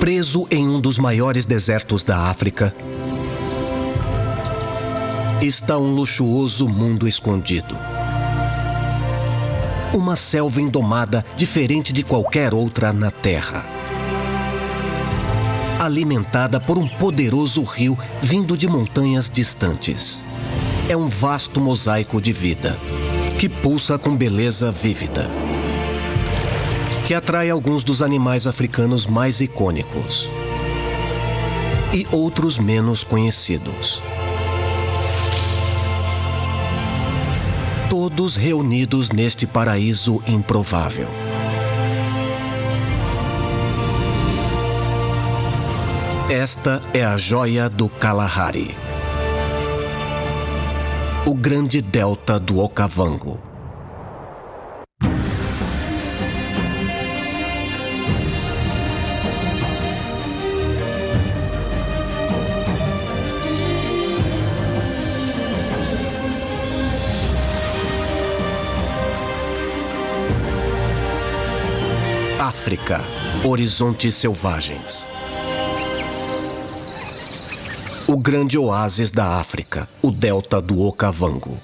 Preso em um dos maiores desertos da África, está um luxuoso mundo escondido. Uma selva indomada diferente de qualquer outra na Terra. Alimentada por um poderoso rio vindo de montanhas distantes. É um vasto mosaico de vida, que pulsa com beleza vívida, que atrai alguns dos animais africanos mais icônicos e outros menos conhecidos. Todos reunidos neste paraíso improvável. Esta é a joia do Kalahari, o grande delta do Okavango. África, horizontes selvagens. O grande oásis da África, o delta do Okavango.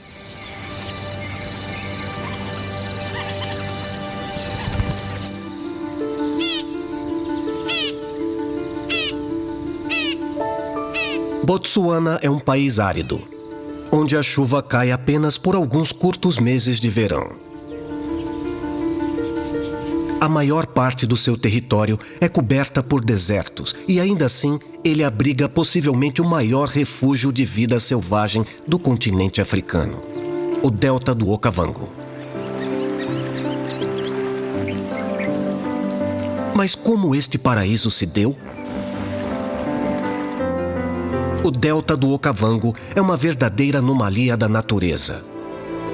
Botsuana é um país árido, onde a chuva cai apenas por alguns curtos meses de verão. A maior parte do seu território é coberta por desertos e, ainda assim, ele abriga possivelmente o maior refúgio de vida selvagem do continente africano, o delta do Okavango. Mas como este paraíso se deu? O delta do Okavango é uma verdadeira anomalia da natureza.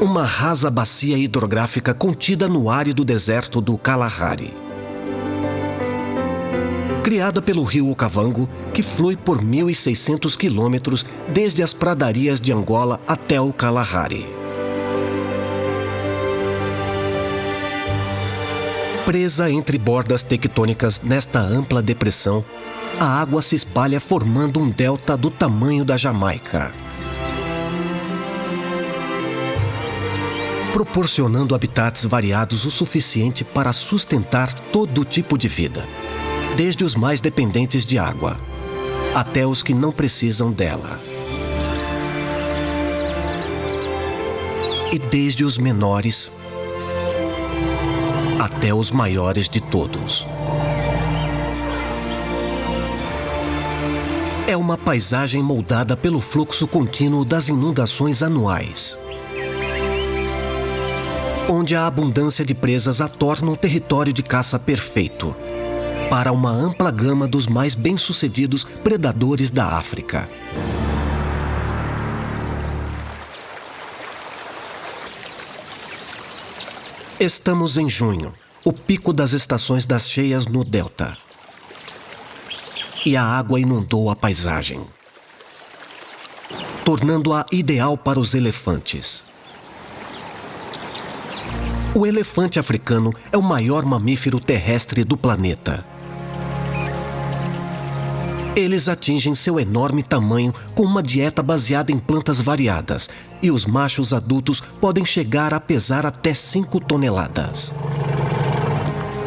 Uma rasa bacia hidrográfica contida no árido deserto do Kalahari. Criada pelo rio Okavango, que flui por 1.600 quilômetros desde as pradarias de Angola até o Kalahari. Presa entre bordas tectônicas nesta ampla depressão, a água se espalha formando um delta do tamanho da Jamaica, proporcionando habitats variados o suficiente para sustentar todo tipo de vida, desde os mais dependentes de água, até os que não precisam dela. E desde os menores até os maiores de todos. É uma paisagem moldada pelo fluxo contínuo das inundações anuais, onde a abundância de presas a torna um território de caça perfeito para uma ampla gama dos mais bem-sucedidos predadores da África. Estamos em junho, o pico das estações das cheias no delta. E a água inundou a paisagem, tornando-a ideal para os elefantes. O elefante africano é o maior mamífero terrestre do planeta. Eles atingem seu enorme tamanho com uma dieta baseada em plantas variadas, e os machos adultos podem chegar a pesar até 5 toneladas.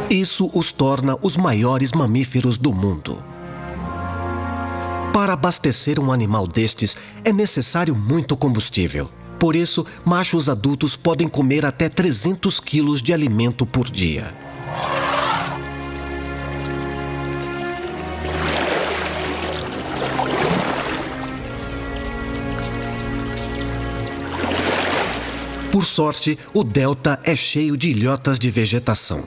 Isso os torna os maiores mamíferos do mundo. Para abastecer um animal destes, é necessário muito combustível. Por isso, machos adultos podem comer até 300 quilos de alimento por dia. Por sorte, o delta é cheio de ilhotas de vegetação.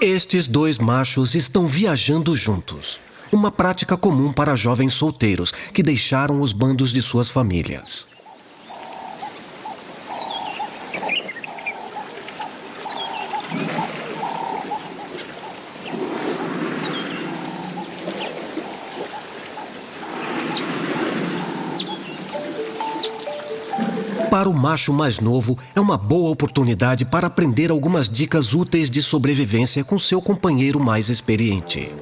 Estes dois machos estão viajando juntos. Uma prática comum para jovens solteiros que deixaram os bandos de suas famílias. Para o macho mais novo, é uma boa oportunidade para aprender algumas dicas úteis de sobrevivência com seu companheiro mais experiente.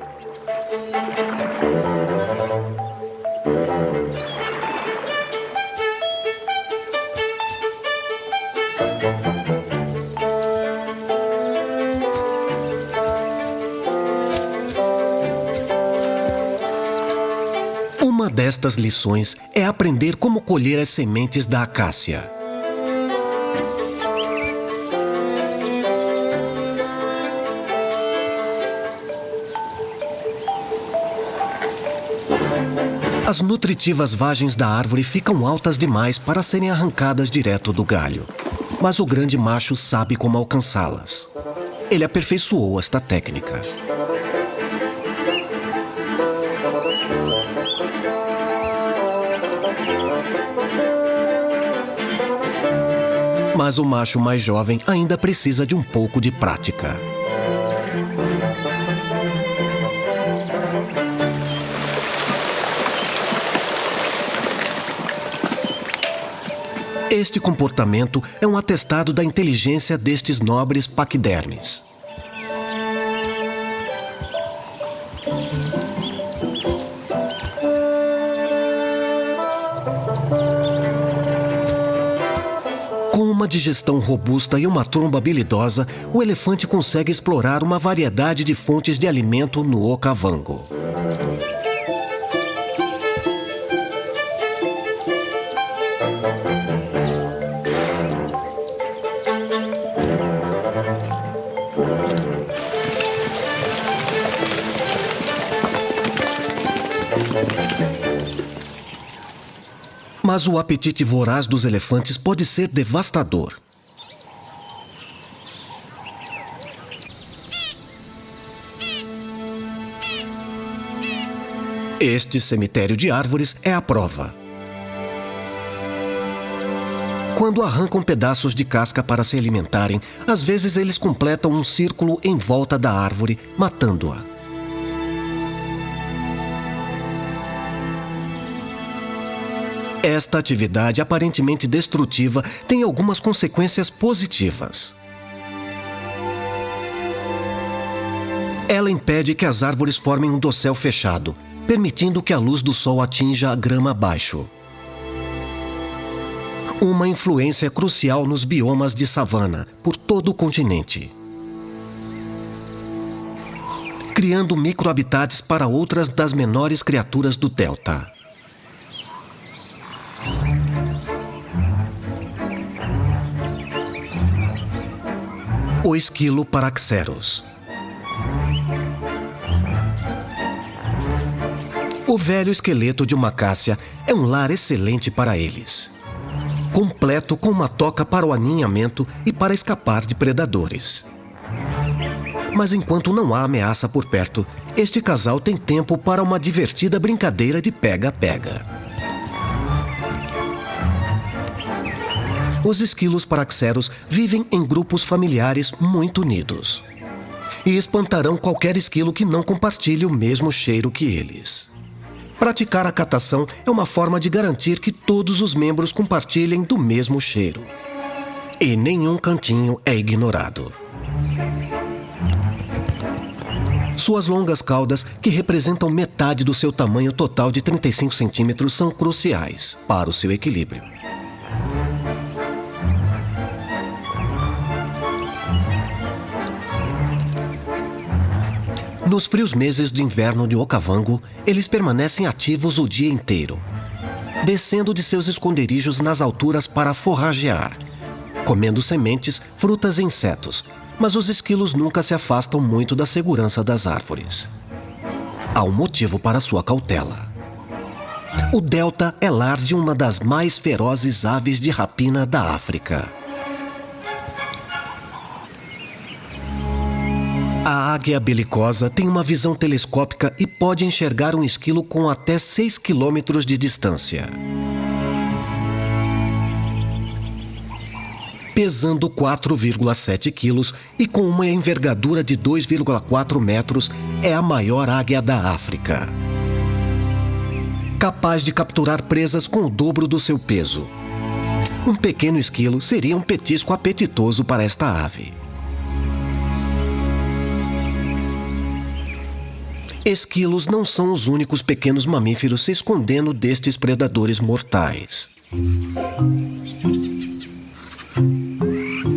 Uma destas lições é aprender como colher as sementes da acácia. As nutritivas vagens da árvore ficam altas demais para serem arrancadas direto do galho, mas o grande macho sabe como alcançá-las. Ele aperfeiçoou esta técnica. Mas o macho mais jovem ainda precisa de um pouco de prática. Este comportamento é um atestado da inteligência destes nobres paquidermes. Com uma digestão robusta e uma tromba habilidosa, o elefante consegue explorar uma variedade de fontes de alimento no Okavango. Mas o apetite voraz dos elefantes pode ser devastador. Este cemitério de árvores é a prova. Quando arrancam pedaços de casca para se alimentarem, às vezes eles completam um círculo em volta da árvore, matando-a. Esta atividade aparentemente destrutiva tem algumas consequências positivas. Ela impede que as árvores formem um dossel fechado, permitindo que a luz do sol atinja a grama abaixo. Uma influência crucial nos biomas de savana, por todo o continente. Criando microhabitats para outras das menores criaturas do delta. O esquilo Paraxeros. O velho esqueleto de uma acácia é um lar excelente para eles. Completo com uma toca para o aninhamento e para escapar de predadores. Mas enquanto não há ameaça por perto, este casal tem tempo para uma divertida brincadeira de pega-pega. Os esquilos Paraxeros vivem em grupos familiares muito unidos. E espantarão qualquer esquilo que não compartilhe o mesmo cheiro que eles. Praticar a catação é uma forma de garantir que todos os membros compartilhem do mesmo cheiro. E nenhum cantinho é ignorado. Suas longas caudas, que representam metade do seu tamanho total de 35 centímetros, são cruciais para o seu equilíbrio. Nos frios meses do inverno de Okavango, eles permanecem ativos o dia inteiro, descendo de seus esconderijos nas alturas para forragear, comendo sementes, frutas e insetos, mas os esquilos nunca se afastam muito da segurança das árvores. Há um motivo para sua cautela. O delta é lar de uma das mais ferozes aves de rapina da África. A águia belicosa tem uma visão telescópica e pode enxergar um esquilo com até 6 quilômetros de distância. Pesando 4,7 quilos e com uma envergadura de 2,4 metros, é a maior águia da África. Capaz de capturar presas com o dobro do seu peso. Um pequeno esquilo seria um petisco apetitoso para esta ave. Esquilos não são os únicos pequenos mamíferos se escondendo destes predadores mortais.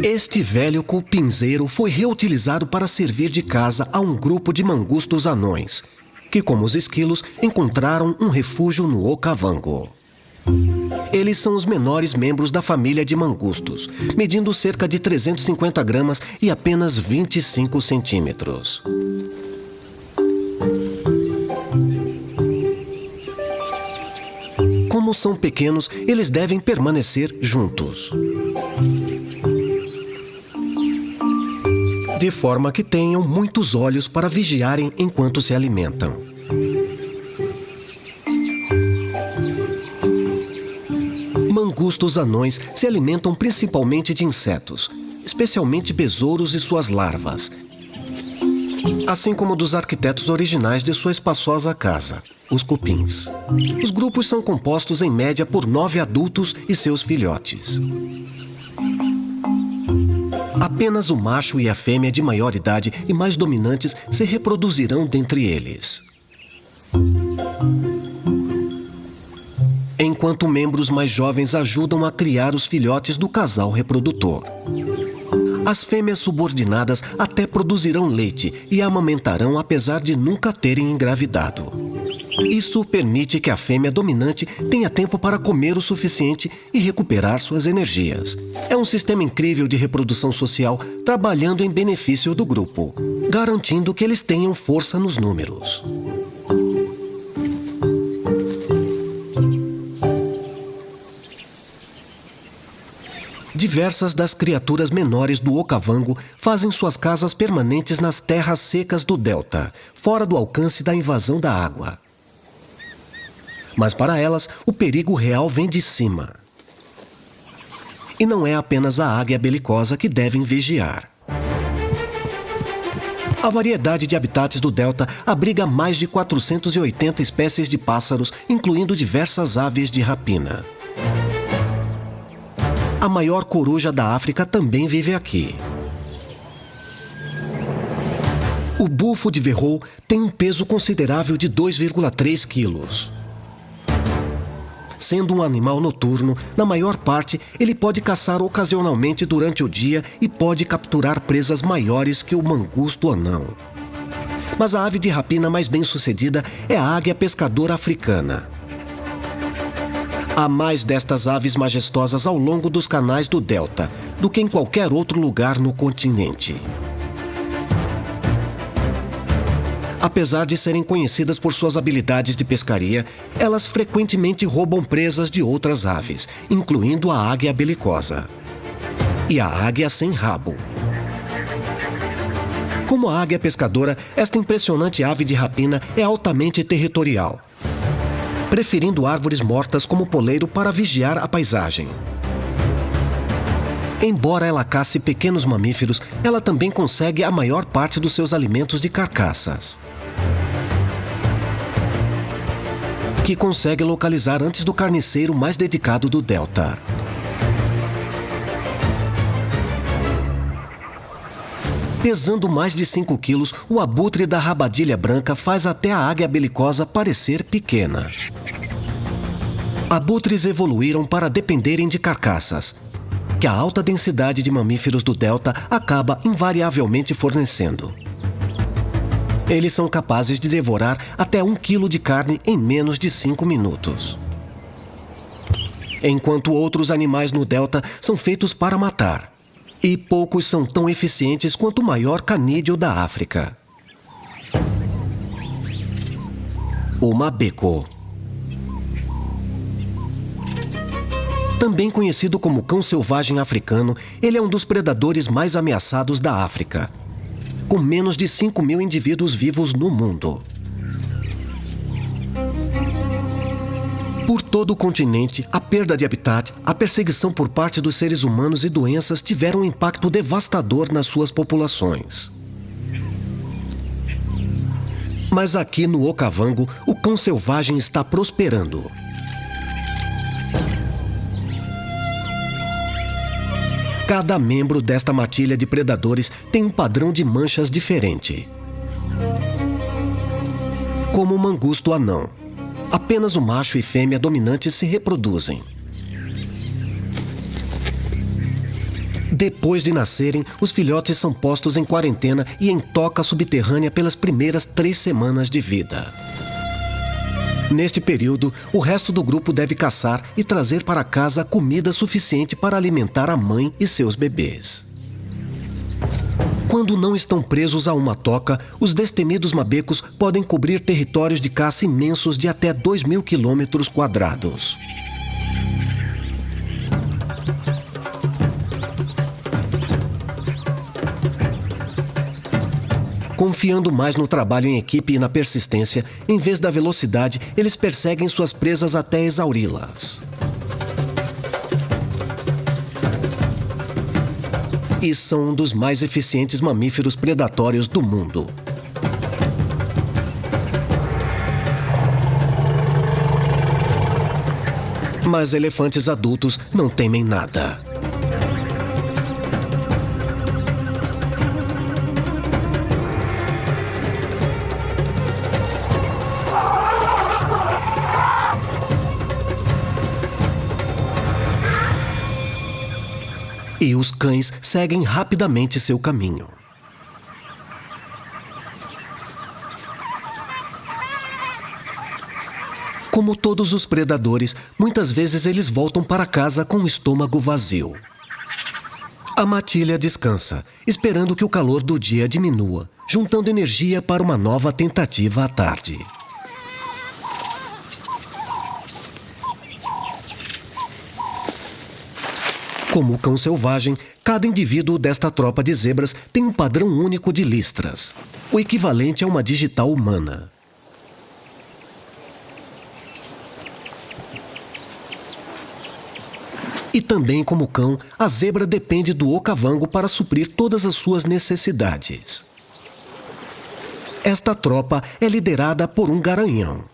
Este velho cupinzeiro foi reutilizado para servir de casa a um grupo de mangustos anões, que, como os esquilos, encontraram um refúgio no Okavango. Eles são os menores membros da família de mangustos, medindo cerca de 350 gramas e apenas 25 centímetros. Como são pequenos, eles devem permanecer juntos, de forma que tenham muitos olhos para vigiarem enquanto se alimentam. Mangustos anões se alimentam principalmente de insetos, especialmente besouros e suas larvas, assim como dos arquitetos originais de sua espaçosa casa, os cupins. Os grupos são compostos em média por 9 adultos e seus filhotes. Apenas o macho e a fêmea de maior idade e mais dominantes se reproduzirão dentre eles, enquanto membros mais jovens ajudam a criar os filhotes do casal reprodutor. As fêmeas subordinadas até produzirão leite e amamentarão apesar de nunca terem engravidado. Isso permite que a fêmea dominante tenha tempo para comer o suficiente e recuperar suas energias. É um sistema incrível de reprodução social, trabalhando em benefício do grupo, garantindo que eles tenham força nos números. Diversas das criaturas menores do Okavango fazem suas casas permanentes nas terras secas do delta, fora do alcance da invasão da água. Mas para elas, o perigo real vem de cima. E não é apenas a águia belicosa que devem vigiar. A variedade de habitats do delta abriga mais de 480 espécies de pássaros, incluindo diversas aves de rapina. A maior coruja da África também vive aqui. O bufo de Verreau tem um peso considerável de 2,3 quilos. Sendo um animal noturno, na maior parte, ele pode caçar ocasionalmente durante o dia e pode capturar presas maiores que o mangusto anão. Mas a ave de rapina mais bem-sucedida é a águia pescadora africana. Há mais destas aves majestosas ao longo dos canais do delta do que em qualquer outro lugar no continente. Apesar de serem conhecidas por suas habilidades de pescaria, elas frequentemente roubam presas de outras aves, incluindo a águia belicosa e a águia sem rabo. Como a águia pescadora, esta impressionante ave de rapina é altamente territorial, preferindo árvores mortas como poleiro para vigiar a paisagem. Embora ela casse pequenos mamíferos, ela também consegue a maior parte dos seus alimentos de carcaças, que consegue localizar antes do carniceiro mais dedicado do delta. Pesando mais de 5 quilos, o abutre da rabadilha branca faz até a águia belicosa parecer pequena. Abutres evoluíram para dependerem de carcaças, que a alta densidade de mamíferos do delta acaba invariavelmente fornecendo. Eles são capazes de devorar até 1 quilo de carne em menos de 5 minutos. Enquanto outros animais no delta são feitos para matar, e poucos são tão eficientes quanto o maior canídeo da África, o mabeco. Também conhecido como cão selvagem africano, ele é um dos predadores mais ameaçados da África, com menos de 5.000 indivíduos vivos no mundo. Por todo o continente, a perda de habitat, a perseguição por parte dos seres humanos e doenças tiveram um impacto devastador nas suas populações. Mas aqui no Okavango, o cão selvagem está prosperando. Cada membro desta matilha de predadores tem um padrão de manchas diferente. Como o mangusto anão, apenas o macho e fêmea dominantes se reproduzem. Depois de nascerem, os filhotes são postos em quarentena e em toca subterrânea pelas primeiras 3 semanas de vida. Neste período, o resto do grupo deve caçar e trazer para casa comida suficiente para alimentar a mãe e seus bebês. Quando não estão presos a uma toca, os destemidos mabecos podem cobrir territórios de caça imensos de até 2.000 km². Confiando mais no trabalho em equipe e na persistência, em vez da velocidade, eles perseguem suas presas até exauri-las. E são um dos mais eficientes mamíferos predatórios do mundo. Mas elefantes adultos não temem nada. E os cães seguem rapidamente seu caminho. Como todos os predadores, muitas vezes eles voltam para casa com o estômago vazio. A matilha descansa, esperando que o calor do dia diminua, juntando energia para uma nova tentativa à tarde. Como o cão selvagem, cada indivíduo desta tropa de zebras tem um padrão único de listras, o equivalente a uma digital humana. E também como cão, a zebra depende do okavango para suprir todas as suas necessidades. Esta tropa é liderada por um garanhão.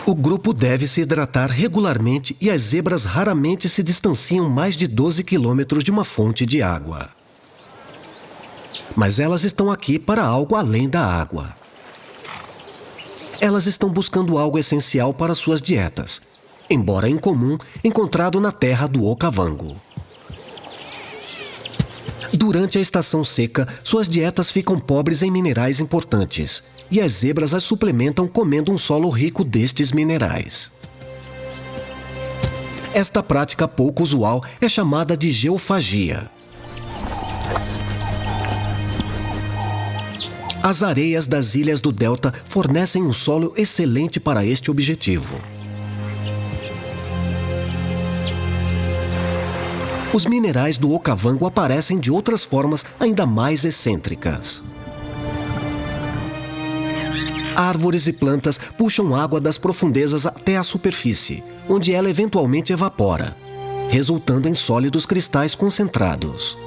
O grupo deve se hidratar regularmente e as zebras raramente se distanciam mais de 12 quilômetros de uma fonte de água. Mas elas estão aqui para algo além da água. Elas estão buscando algo essencial para suas dietas, embora incomum, encontrado na terra do okavango. Durante a estação seca, suas dietas ficam pobres em minerais importantes, e as zebras as suplementam comendo um solo rico destes minerais. Esta prática pouco usual é chamada de geofagia. As areias das ilhas do delta fornecem um solo excelente para este objetivo. Os minerais do okavango aparecem de outras formas ainda mais excêntricas. Árvores e plantas puxam água das profundezas até a superfície, onde ela eventualmente evapora, resultando em sólidos cristais concentrados.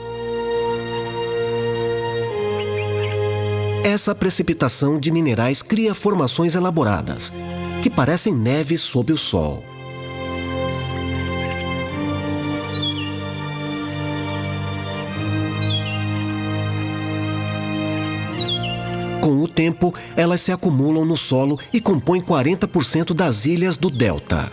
Essa precipitação de minerais cria formações elaboradas, que parecem neve sob o sol. Com o tempo, elas se acumulam no solo e compõem 40% das ilhas do delta.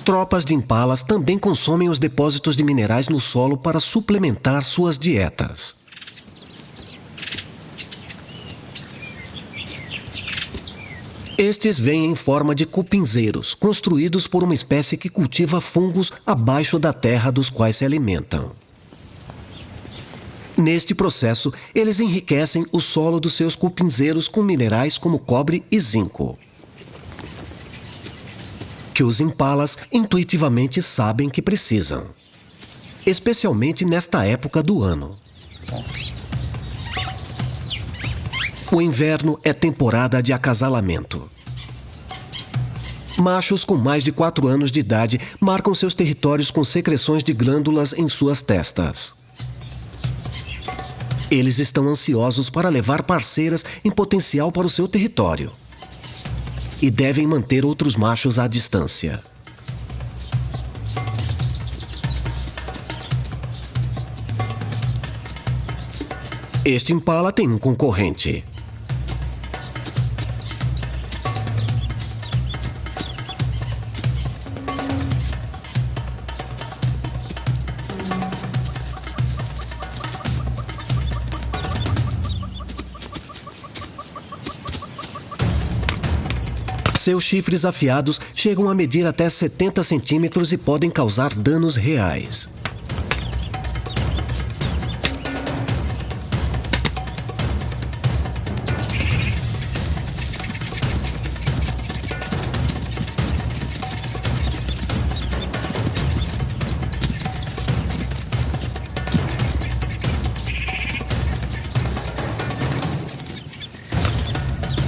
Tropas de impalas também consomem os depósitos de minerais no solo para suplementar suas dietas. Estes vêm em forma de cupinzeiros, construídos por uma espécie que cultiva fungos abaixo da terra dos quais se alimentam. Neste processo, eles enriquecem o solo dos seus cupinzeiros com minerais como cobre e zinco, que os impalas intuitivamente sabem que precisam, especialmente nesta época do ano. O inverno é temporada de acasalamento. Machos com mais de 4 anos de idade marcam seus territórios com secreções de glândulas em suas testas. Eles estão ansiosos para levar parceiras em potencial para o seu território. E devem manter outros machos à distância. Este impala tem um concorrente. Seus chifres afiados chegam a medir até 70 centímetros e podem causar danos reais.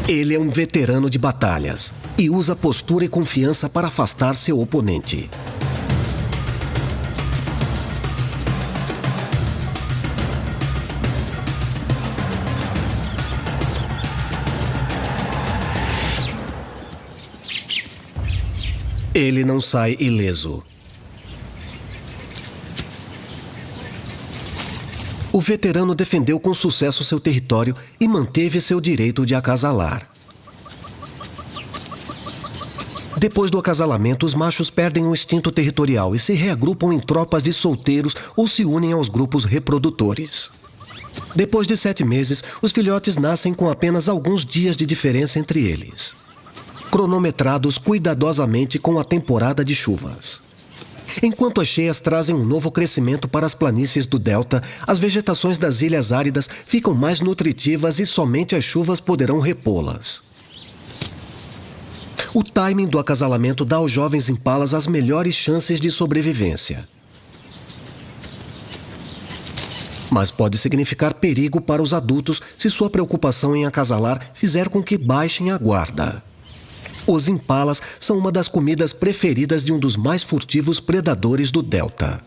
Ele é um veterano de batalhas e usa postura e confiança para afastar seu oponente. Ele não sai ileso. O veterano defendeu com sucesso seu território e manteve seu direito de acasalar. Depois do acasalamento, os machos perdem o instinto territorial e se reagrupam em tropas de solteiros ou se unem aos grupos reprodutores. Depois de 7 meses, os filhotes nascem com apenas alguns dias de diferença entre eles, cronometrados cuidadosamente com a temporada de chuvas. Enquanto as cheias trazem um novo crescimento para as planícies do delta, as vegetações das ilhas áridas ficam mais nutritivas e somente as chuvas poderão repô-las. O timing do acasalamento dá aos jovens impalas as melhores chances de sobrevivência. Mas pode significar perigo para os adultos se sua preocupação em acasalar fizer com que baixem a guarda. Os impalas são uma das comidas preferidas de um dos mais furtivos predadores do delta.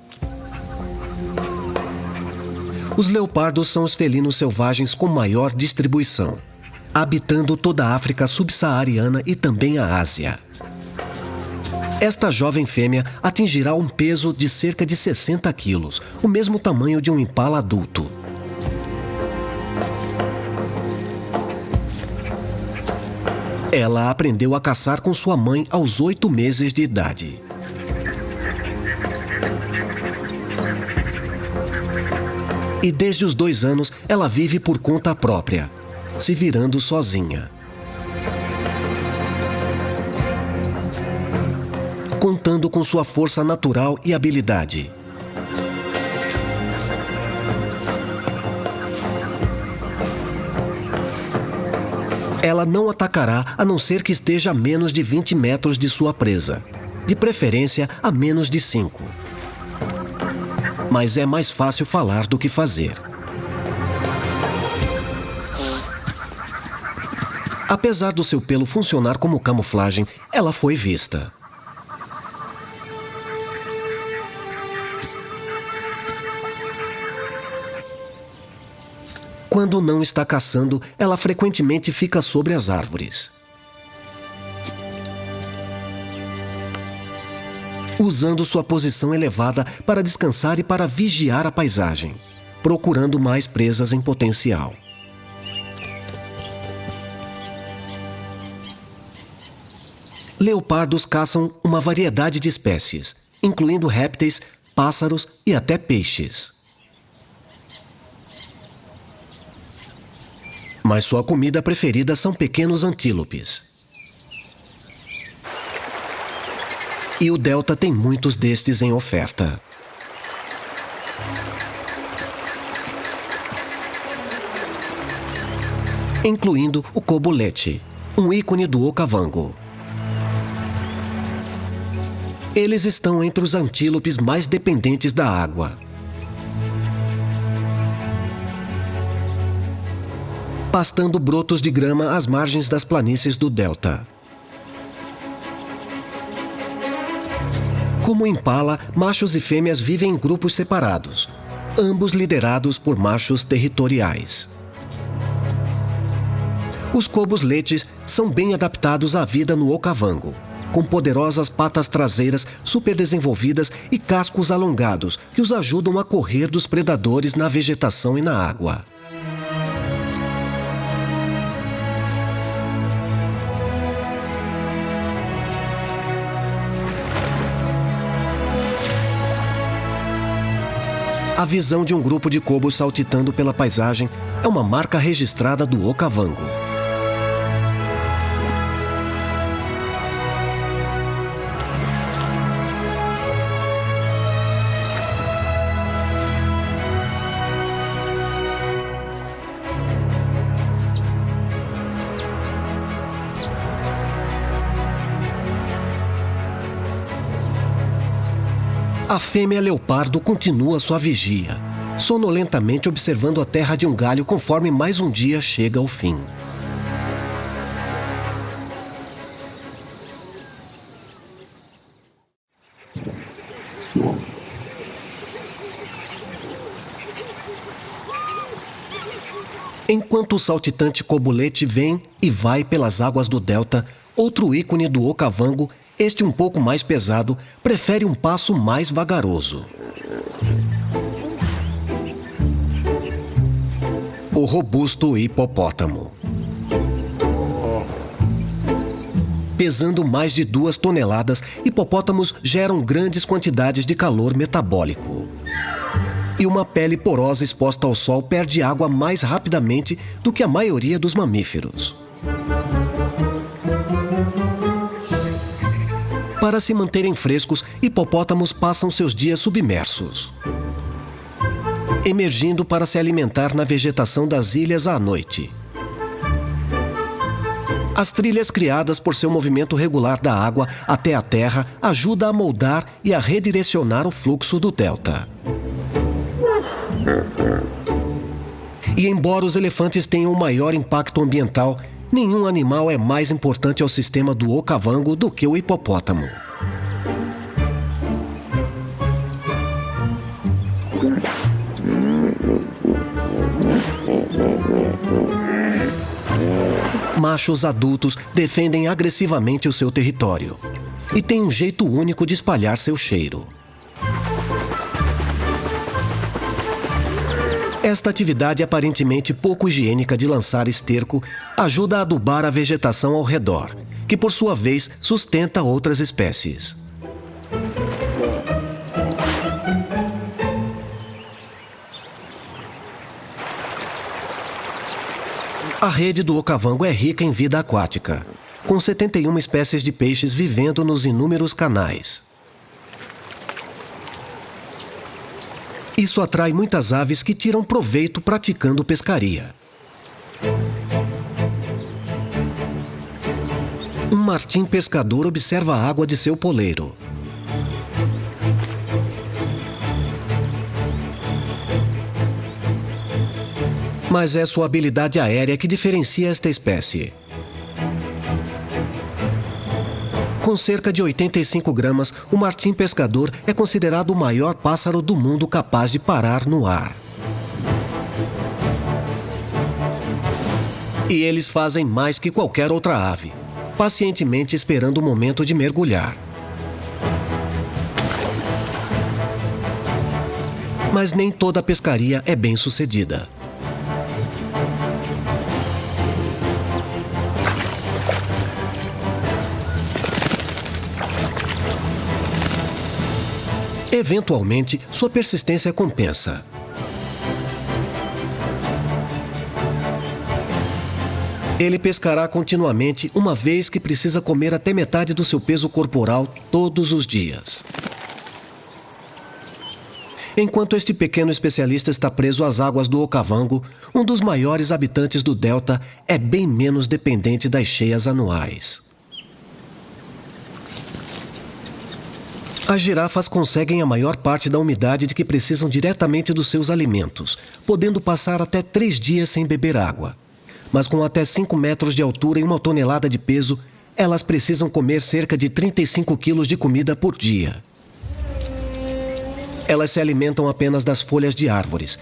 Os leopardos são os felinos selvagens com maior distribuição, habitando toda a África subsaariana e também a Ásia. Esta jovem fêmea atingirá um peso de cerca de 60 quilos, o mesmo tamanho de um impala adulto. Ela aprendeu a caçar com sua mãe aos 8 meses de idade. E desde os 2 anos, ela vive por conta própria, se virando sozinha. Contando com sua força natural e habilidade. Ela não atacará a não ser que esteja a menos de 20 metros de sua presa, de preferência a menos de 5. Mas é mais fácil falar do que fazer. Apesar do seu pelo funcionar como camuflagem, ela foi vista. Quando não está caçando, ela frequentemente fica sobre as árvores, usando sua posição elevada para descansar e para vigiar a paisagem, procurando mais presas em potencial. Leopardos caçam uma variedade de espécies, incluindo répteis, pássaros e até peixes. Mas sua comida preferida são pequenos antílopes. E o delta tem muitos destes em oferta. Incluindo o cobulete, um ícone do Okavango. Eles estão entre os antílopes mais dependentes da água. Pastando brotos de grama às margens das planícies do delta. Como impala, machos e fêmeas vivem em grupos separados, ambos liderados por machos territoriais. Os cobos-leite são bem adaptados à vida no Okavango, com poderosas patas traseiras superdesenvolvidas e cascos alongados que os ajudam a correr dos predadores na vegetação e na água. A visão de um grupo de cobos saltitando pela paisagem é uma marca registrada do Okavango. A fêmea leopardo continua sua vigia, sonolentamente observando a terra de um galho conforme mais um dia chega ao fim. Enquanto o saltitante cobulete vem e vai pelas águas do delta, outro ícone do Okavango, este um pouco mais pesado, prefere um passo mais vagaroso. O robusto hipopótamo. Pesando mais de 2 toneladas, hipopótamos geram grandes quantidades de calor metabólico. E uma pele porosa exposta ao sol perde água mais rapidamente do que a maioria dos mamíferos. Para se manterem frescos, hipopótamos passam seus dias submersos, emergindo para se alimentar na vegetação das ilhas à noite. As trilhas criadas por seu movimento regular da água até a terra ajudam a moldar e a redirecionar o fluxo do delta. E embora os elefantes tenham um maior impacto ambiental, nenhum animal é mais importante ao sistema do Okavango do que o hipopótamo. Machos adultos defendem agressivamente o seu território e têm um jeito único de espalhar seu cheiro. Esta atividade aparentemente pouco higiênica de lançar esterco ajuda a adubar a vegetação ao redor, que por sua vez sustenta outras espécies. A rede do Okavango é rica em vida aquática, com 71 espécies de peixes vivendo nos inúmeros canais. Isso atrai muitas aves que tiram proveito praticando pescaria. Um martim pescador observa a água de seu poleiro. Mas é sua habilidade aérea que diferencia esta espécie. Com cerca de 85 gramas, o martim pescador é considerado o maior pássaro do mundo capaz de parar no ar. E eles fazem mais que qualquer outra ave, pacientemente esperando o momento de mergulhar. Mas nem toda pescaria é bem-sucedida. Eventualmente, sua persistência compensa. Ele pescará continuamente, uma vez que precisa comer até metade do seu peso corporal todos os dias. Enquanto este pequeno especialista está preso às águas do Okavango, um dos maiores habitantes do delta é bem menos dependente das cheias anuais. As girafas conseguem a maior parte da umidade de que precisam diretamente dos seus alimentos, podendo passar até 3 dias sem beber água. Mas com até 5 metros de altura e 1 tonelada de peso, elas precisam comer cerca de 35 quilos de comida por dia. Elas se alimentam apenas das folhas de árvores.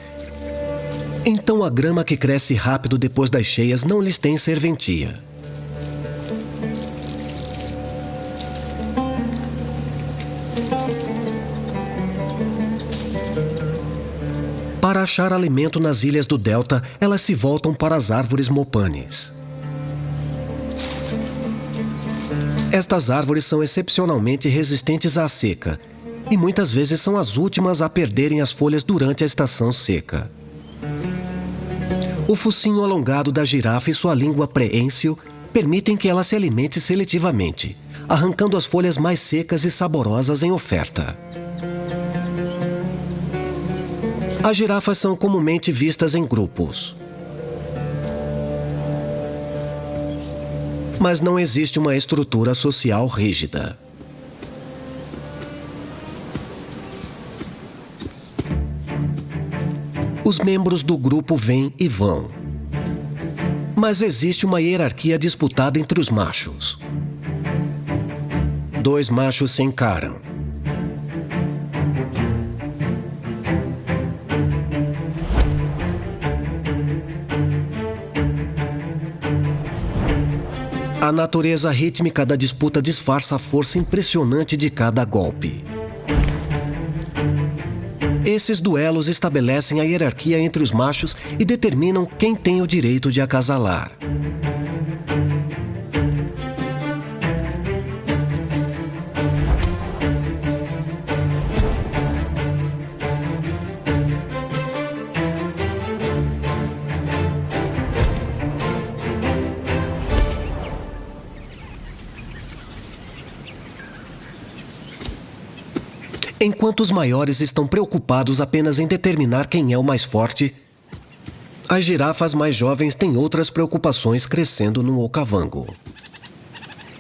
Então a grama que cresce rápido depois das cheias não lhes tem serventia. Para achar alimento nas ilhas do delta, elas se voltam para as árvores mopanes. Estas árvores são excepcionalmente resistentes à seca e muitas vezes são as últimas a perderem as folhas durante a estação seca. O focinho alongado da girafa e sua língua preensil permitem que ela se alimente seletivamente, arrancando as folhas mais secas e saborosas em oferta. As girafas são comumente vistas em grupos. Mas não existe uma estrutura social rígida. Os membros do grupo vêm e vão. Mas existe uma hierarquia disputada entre os machos. 2 machos se encaram. A natureza rítmica da disputa disfarça a força impressionante de cada golpe. Esses duelos estabelecem a hierarquia entre os machos e determinam quem tem o direito de acasalar. Enquanto os maiores estão preocupados apenas em determinar quem é o mais forte, as girafas mais jovens têm outras preocupações crescendo no Okavango.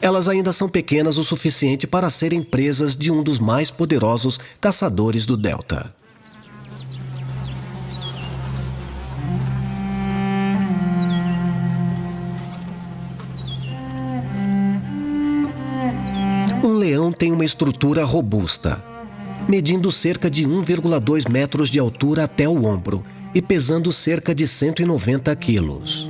Elas ainda são pequenas o suficiente para serem presas de um dos mais poderosos caçadores do delta. Um leão tem uma estrutura robusta, medindo cerca de 1,2 metros de altura até o ombro e pesando cerca de 190 quilos.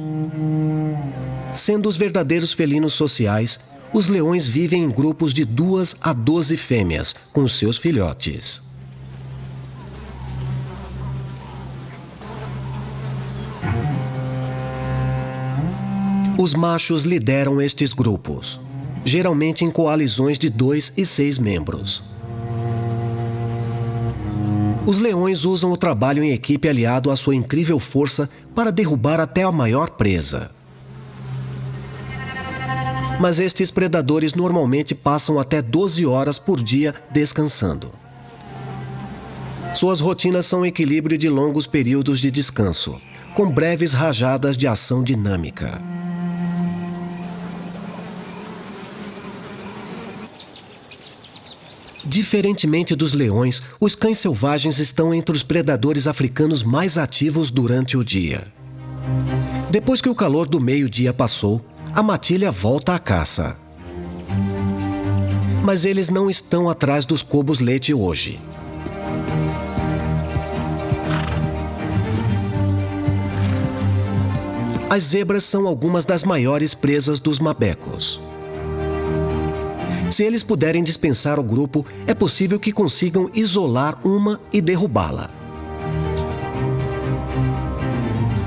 Sendo os verdadeiros felinos sociais, os leões vivem em grupos de 2 a 12 fêmeas com seus filhotes. Os machos lideram estes grupos, geralmente em coalizões de 2 e 6 membros. Os leões usam o trabalho em equipe aliado à sua incrível força para derrubar até a maior presa. Mas estes predadores normalmente passam até 12 horas por dia descansando. Suas rotinas são um equilíbrio de longos períodos de descanso, com breves rajadas de ação dinâmica. Diferentemente dos leões, os cães selvagens estão entre os predadores africanos mais ativos durante o dia. Depois que o calor do meio-dia passou, a matilha volta à caça. Mas eles não estão atrás dos cobos-leite hoje. As zebras são algumas das maiores presas dos mabecos. Se eles puderem dispensar o grupo, é possível que consigam isolar uma e derrubá-la.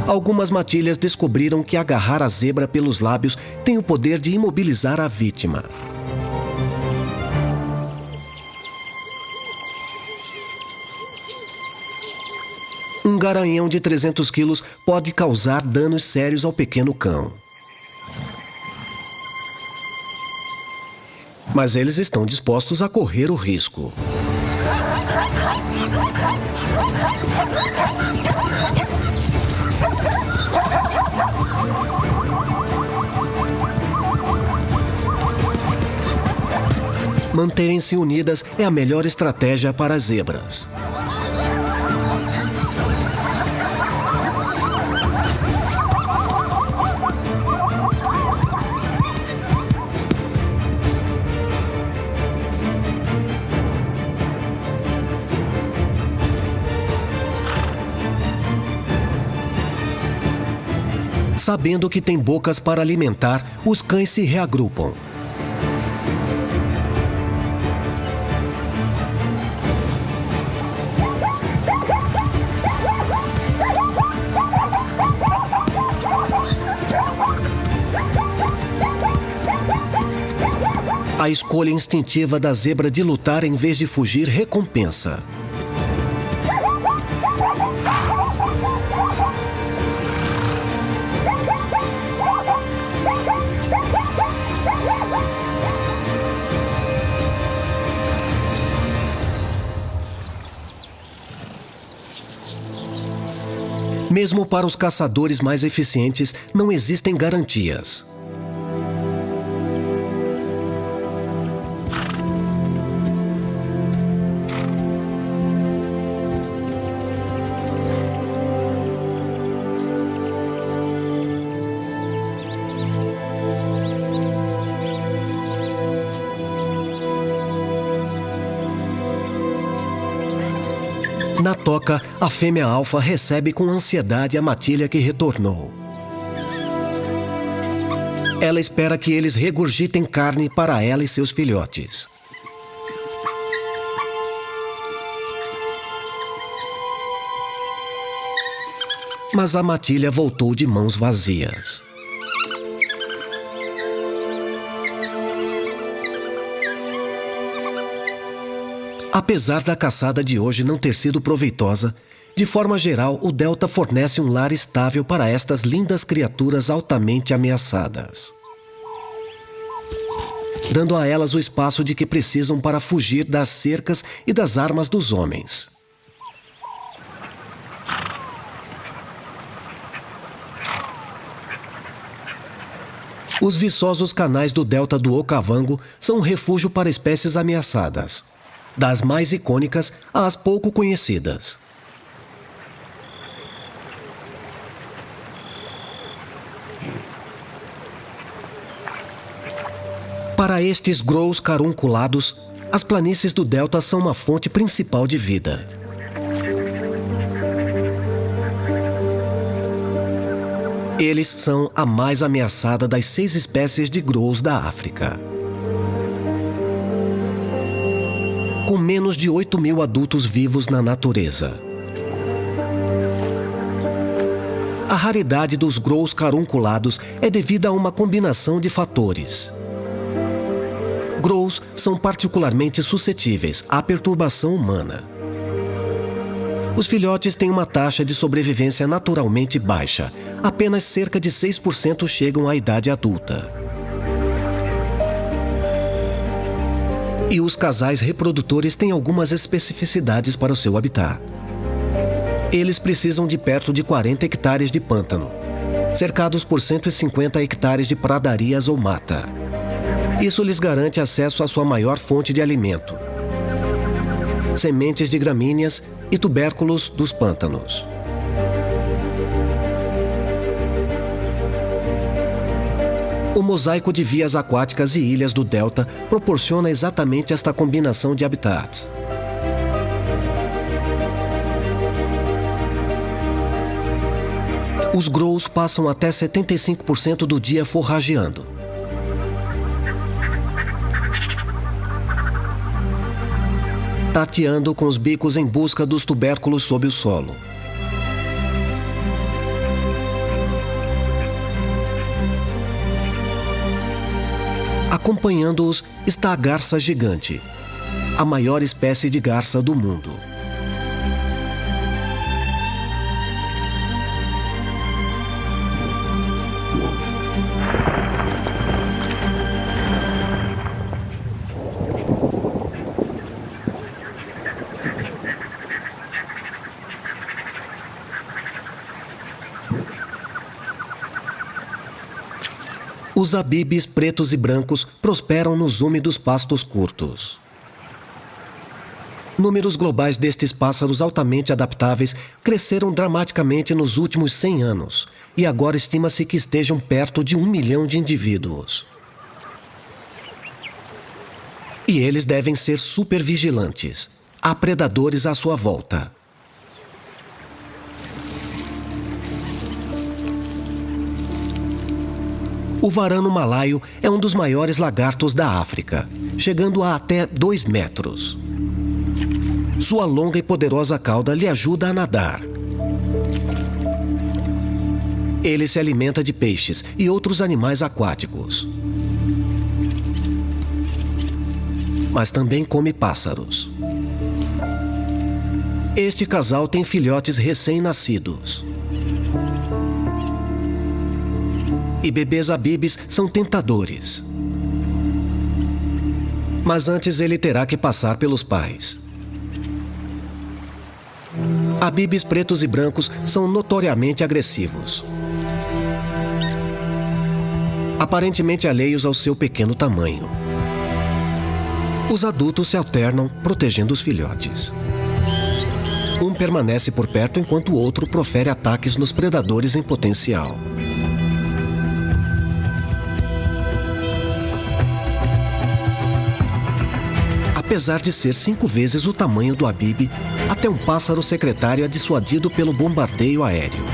Algumas matilhas descobriram que agarrar a zebra pelos lábios tem o poder de imobilizar a vítima. Um garanhão de 300 quilos pode causar danos sérios ao pequeno cão. Mas eles estão dispostos a correr o risco. Manterem-se unidas é a melhor estratégia para as zebras. Sabendo que tem bocas para alimentar, os cães se reagrupam. A escolha instintiva da zebra de lutar em vez de fugir recompensa. Mesmo para os caçadores mais eficientes, não existem garantias. Na toca, a fêmea alfa recebe com ansiedade a matilha que retornou. Ela espera que eles regurgitem carne para ela e seus filhotes. Mas a matilha voltou de mãos vazias. Apesar da caçada de hoje não ter sido proveitosa, de forma geral, o Delta fornece um lar estável para estas lindas criaturas altamente ameaçadas, dando a elas o espaço de que precisam para fugir das cercas e das armas dos homens. Os viçosos canais do Delta do Okavango são um refúgio para espécies ameaçadas, das mais icônicas às pouco conhecidas. Para estes grows carunculados, as planícies do Delta são uma fonte principal de vida. Eles são a mais ameaçada das 6 espécies de grows da África. Com menos de 8.000 adultos vivos na natureza. A raridade dos grows carunculados é devida a uma combinação de fatores. Grows são particularmente suscetíveis à perturbação humana. Os filhotes têm uma taxa de sobrevivência naturalmente baixa. Apenas cerca de 6% chegam à idade adulta. E os casais reprodutores têm algumas especificidades para o seu habitat. Eles precisam de perto de 40 hectares de pântano, cercados por 150 hectares de pradarias ou mata. Isso lhes garante acesso à sua maior fonte de alimento: sementes de gramíneas e tubérculos dos pântanos. O mosaico de vias aquáticas e ilhas do Delta proporciona exatamente esta combinação de habitats. Os grows passam até 75% do dia forrageando. Tateando com os bicos em busca dos tubérculos sob o solo. Acompanhando-os está a garça gigante, a maior espécie de garça do mundo. Os abibes pretos e brancos prosperam nos úmidos pastos curtos. Números globais destes pássaros altamente adaptáveis cresceram dramaticamente nos últimos 100 anos e agora estima-se que estejam perto de 1 milhão de indivíduos. E eles devem ser supervigilantes. Há predadores à sua volta. O varano malaio é um dos maiores lagartos da África, chegando a até 2 metros. Sua longa e poderosa cauda lhe ajuda a nadar. Ele se alimenta de peixes e outros animais aquáticos. Mas também come pássaros. Este casal tem filhotes recém-nascidos. E bebês abibes são tentadores. Mas antes ele terá que passar pelos pais. Abibes pretos e brancos são notoriamente agressivos, aparentemente alheios ao seu pequeno tamanho. Os adultos se alternam, protegendo os filhotes. Um permanece por perto enquanto o outro profere ataques nos predadores em potencial. Apesar de ser 5 vezes o tamanho do abibe, até um pássaro secretário é dissuadido pelo bombardeio aéreo.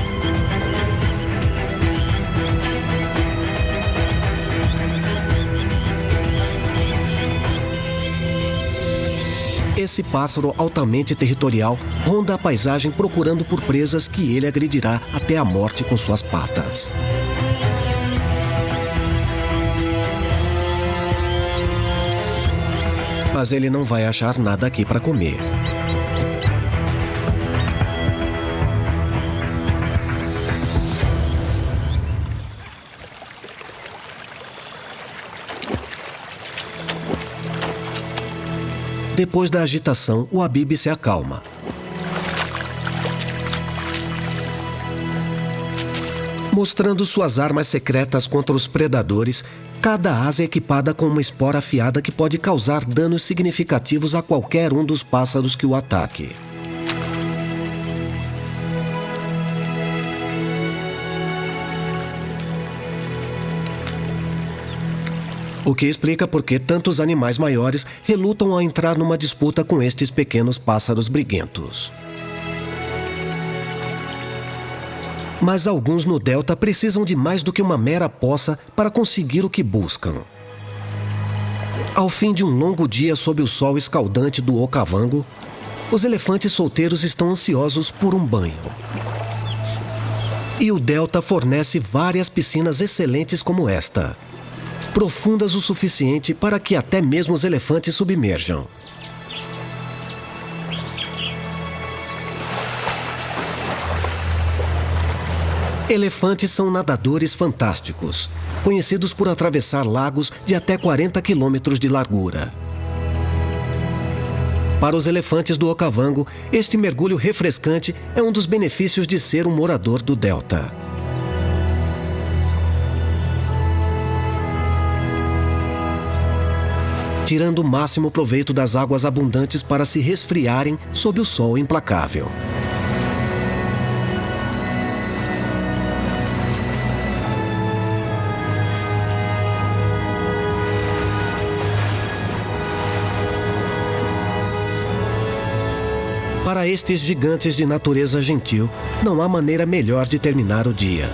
Esse pássaro altamente territorial ronda a paisagem procurando por presas que ele agredirá até a morte com suas patas. Mas ele não vai achar nada aqui para comer. Depois da agitação, o abibe se acalma. Mostrando suas armas secretas contra os predadores, cada asa é equipada com uma espora afiada que pode causar danos significativos a qualquer um dos pássaros que o ataque. O que explica por que tantos animais maiores relutam ao entrar numa disputa com estes pequenos pássaros briguentos. Mas alguns no delta precisam de mais do que uma mera poça para conseguir o que buscam. Ao fim de um longo dia sob o sol escaldante do Okavango, os elefantes solteiros estão ansiosos por um banho. E o delta fornece várias piscinas excelentes como esta, profundas o suficiente para que até mesmo os elefantes submerjam. Elefantes são nadadores fantásticos, conhecidos por atravessar lagos de até 40 quilômetros de largura. Para os elefantes do Okavango, este mergulho refrescante é um dos benefícios de ser um morador do delta. Tirando o máximo proveito das águas abundantes para se resfriarem sob o sol implacável. Para estes gigantes de natureza gentil, não há maneira melhor de terminar o dia.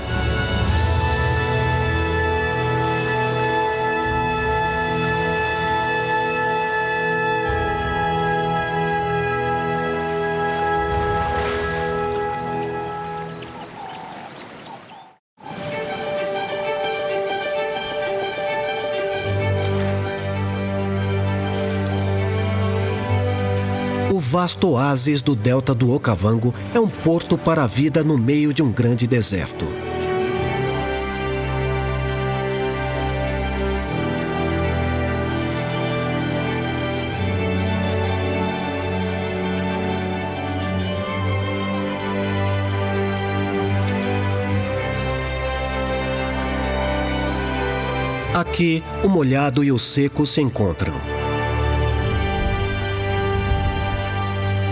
O vasto oásis do delta do Okavango é um porto para a vida no meio de um grande deserto. Aqui, o molhado e o seco se encontram,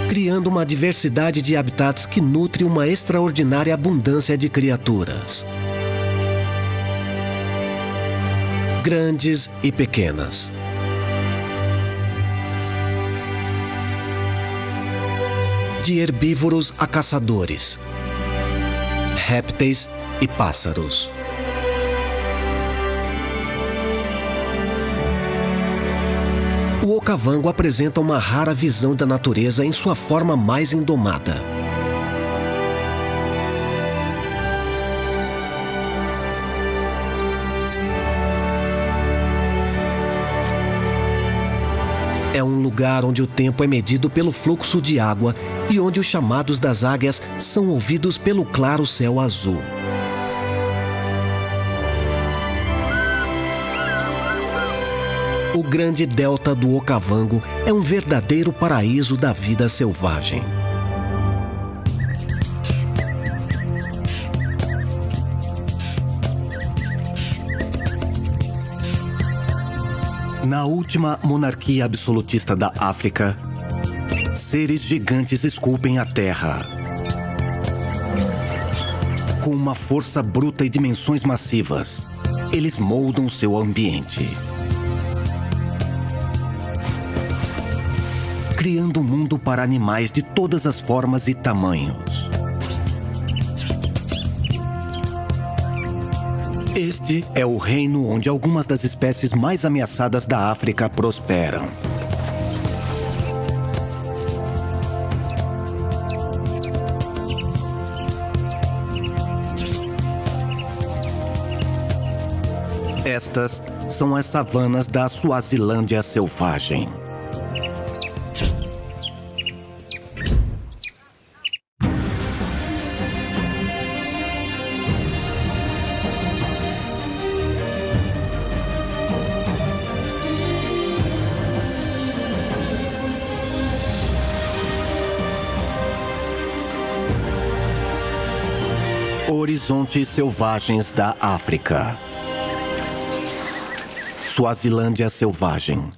criando uma diversidade de habitats que nutre uma extraordinária abundância de criaturas. Grandes e pequenas. De herbívoros a caçadores, répteis e pássaros. O Okavango apresenta uma rara visão da natureza em sua forma mais indomada. É um lugar onde o tempo é medido pelo fluxo de água e onde os chamados das águias são ouvidos pelo claro céu azul. O grande delta do Okavango é um verdadeiro paraíso da vida selvagem. Na última monarquia absolutista da África, seres gigantes esculpem a terra. Com uma força bruta e dimensões massivas, eles moldam seu ambiente, criando um mundo para animais de todas as formas e tamanhos. Este é o reino onde algumas das espécies mais ameaçadas da África prosperam. Estas são as savanas da Suazilândia selvagem. Horizontes selvagens da África. Suazilândia selvagem.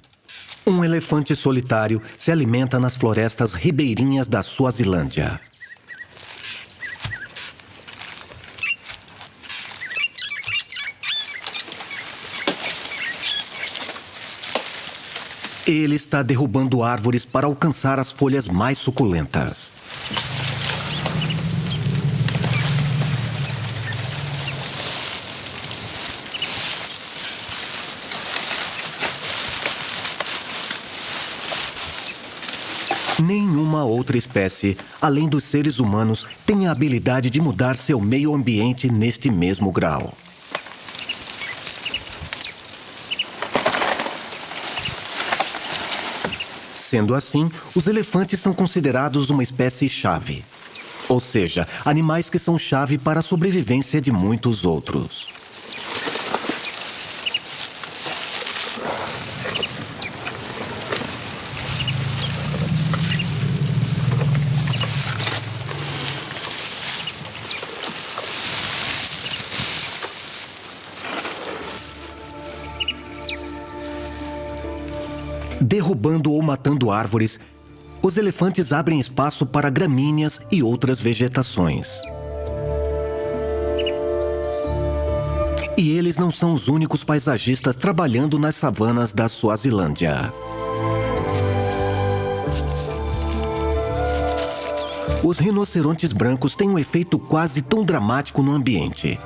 Um elefante solitário se alimenta nas florestas ribeirinhas da Suazilândia. Ele está derrubando árvores para alcançar as folhas mais suculentas. Nenhuma outra espécie, além dos seres humanos, tem a habilidade de mudar seu meio ambiente neste mesmo grau. Sendo assim, os elefantes são considerados uma espécie-chave. Ou seja, animais que são chave para a sobrevivência de muitos outros. Derrubando ou matando árvores, os elefantes abrem espaço para gramíneas e outras vegetações. E eles não são os únicos paisagistas trabalhando nas savanas da Suazilândia. Os rinocerontes brancos têm um efeito quase tão dramático no ambiente.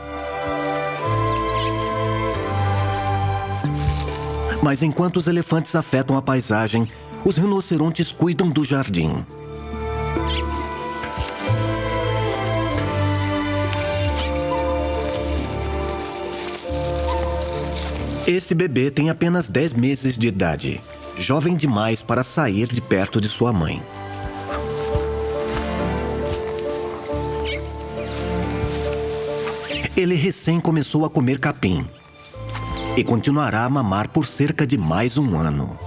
Mas enquanto os elefantes afetam a paisagem, os rinocerontes cuidam do jardim. Este bebê tem apenas 10 meses de idade, jovem demais para sair de perto de sua mãe. Ele recém começou a comer capim e continuará a mamar por cerca de mais um ano.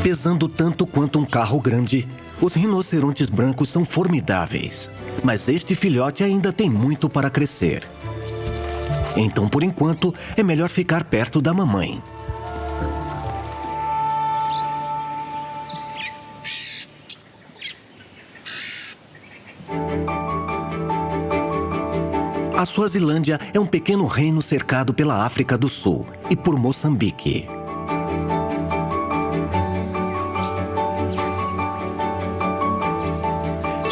Pesando tanto quanto um carro grande, os rinocerontes brancos são formidáveis. Mas este filhote ainda tem muito para crescer. Então, por enquanto, é melhor ficar perto da mamãe. A Suazilândia é um pequeno reino cercado pela África do Sul e por Moçambique.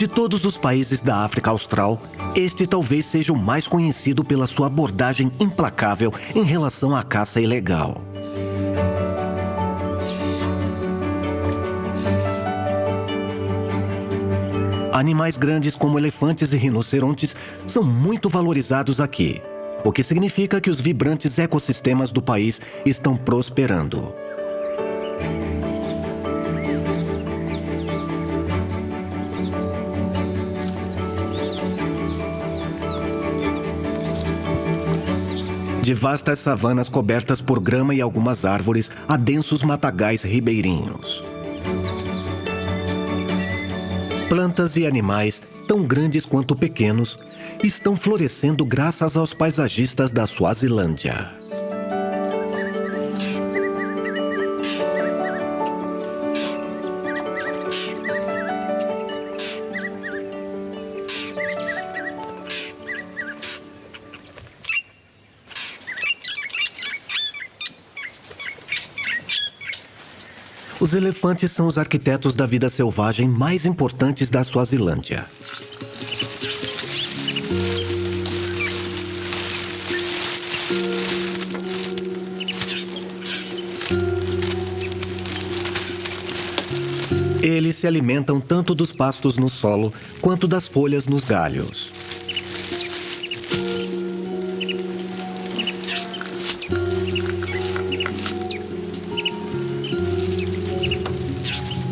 De todos os países da África Austral, este talvez seja o mais conhecido pela sua abordagem implacável em relação à caça ilegal. Animais grandes como elefantes e rinocerontes são muito valorizados aqui, o que significa que os vibrantes ecossistemas do país estão prosperando. De vastas savanas cobertas por grama e algumas árvores a densos matagais ribeirinhos. Plantas e animais, tão grandes quanto pequenos, estão florescendo graças aos paisagistas da Suazilândia. Os elefantes são os arquitetos da vida selvagem mais importantes da Suazilândia. Eles se alimentam tanto dos pastos no solo quanto das folhas nos galhos.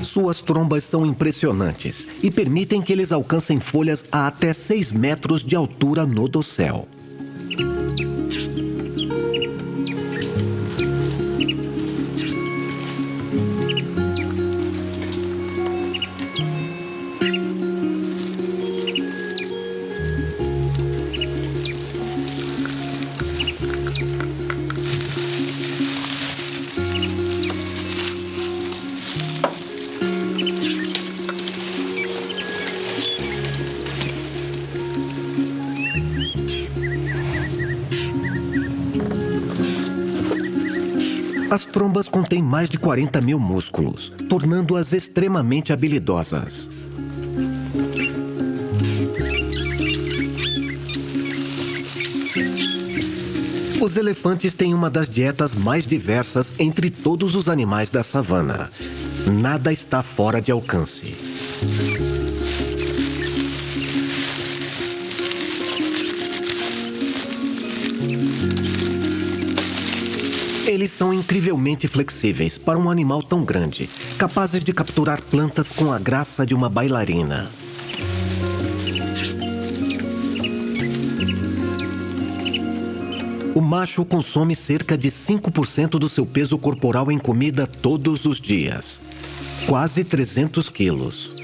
Suas trombas são impressionantes e permitem que eles alcancem folhas a até 6 metros de altura no dossel. As trombas contêm mais de 40 mil músculos, tornando-as extremamente habilidosas. Os elefantes têm uma das dietas mais diversas entre todos os animais da savana. Nada está fora de alcance. Eles são incrivelmente flexíveis para um animal tão grande, capazes de capturar plantas com a graça de uma bailarina. O macho consome cerca de 5% do seu peso corporal em comida todos os dias, quase 300 quilos.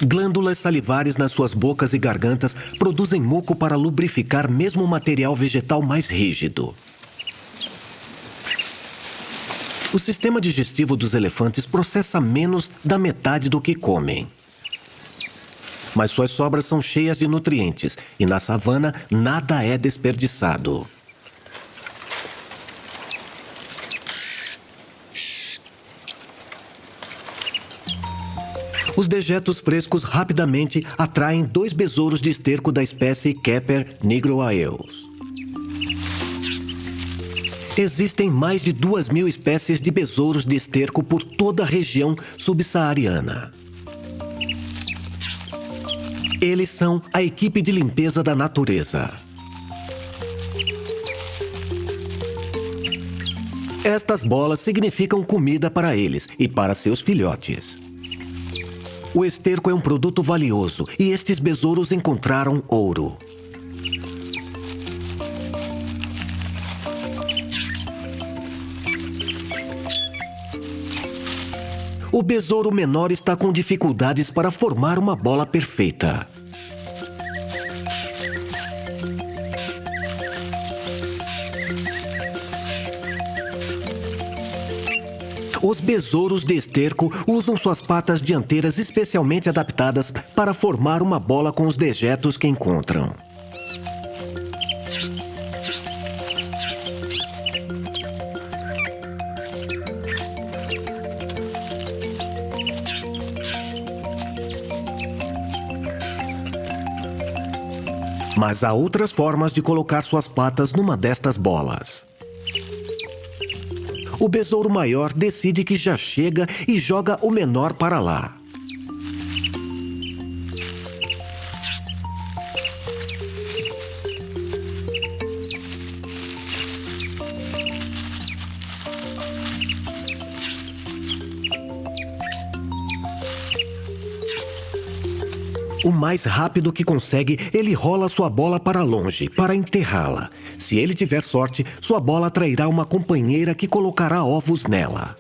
Glândulas salivares nas suas bocas e gargantas produzem muco para lubrificar mesmo o material vegetal mais rígido. O sistema digestivo dos elefantes processa menos da metade do que comem. Mas suas sobras são cheias de nutrientes e na savana nada é desperdiçado. Os dejetos frescos rapidamente atraem 2 besouros de esterco da espécie Keper nigroaeus. Existem mais de 2.000 espécies de besouros de esterco por toda a região subsaariana. Eles são a equipe de limpeza da natureza. Estas bolas significam comida para eles e para seus filhotes. O esterco é um produto valioso e estes besouros encontraram ouro. O besouro menor está com dificuldades para formar uma bola perfeita. Os besouros de esterco usam suas patas dianteiras especialmente adaptadas para formar uma bola com os dejetos que encontram. Mas há outras formas de colocar suas patas numa destas bolas. O besouro maior decide que já chega e joga o menor para lá. O mais rápido que consegue, ele rola sua bola para longe, para enterrá-la. Se ele tiver sorte, sua bola atrairá uma companheira que colocará ovos nela.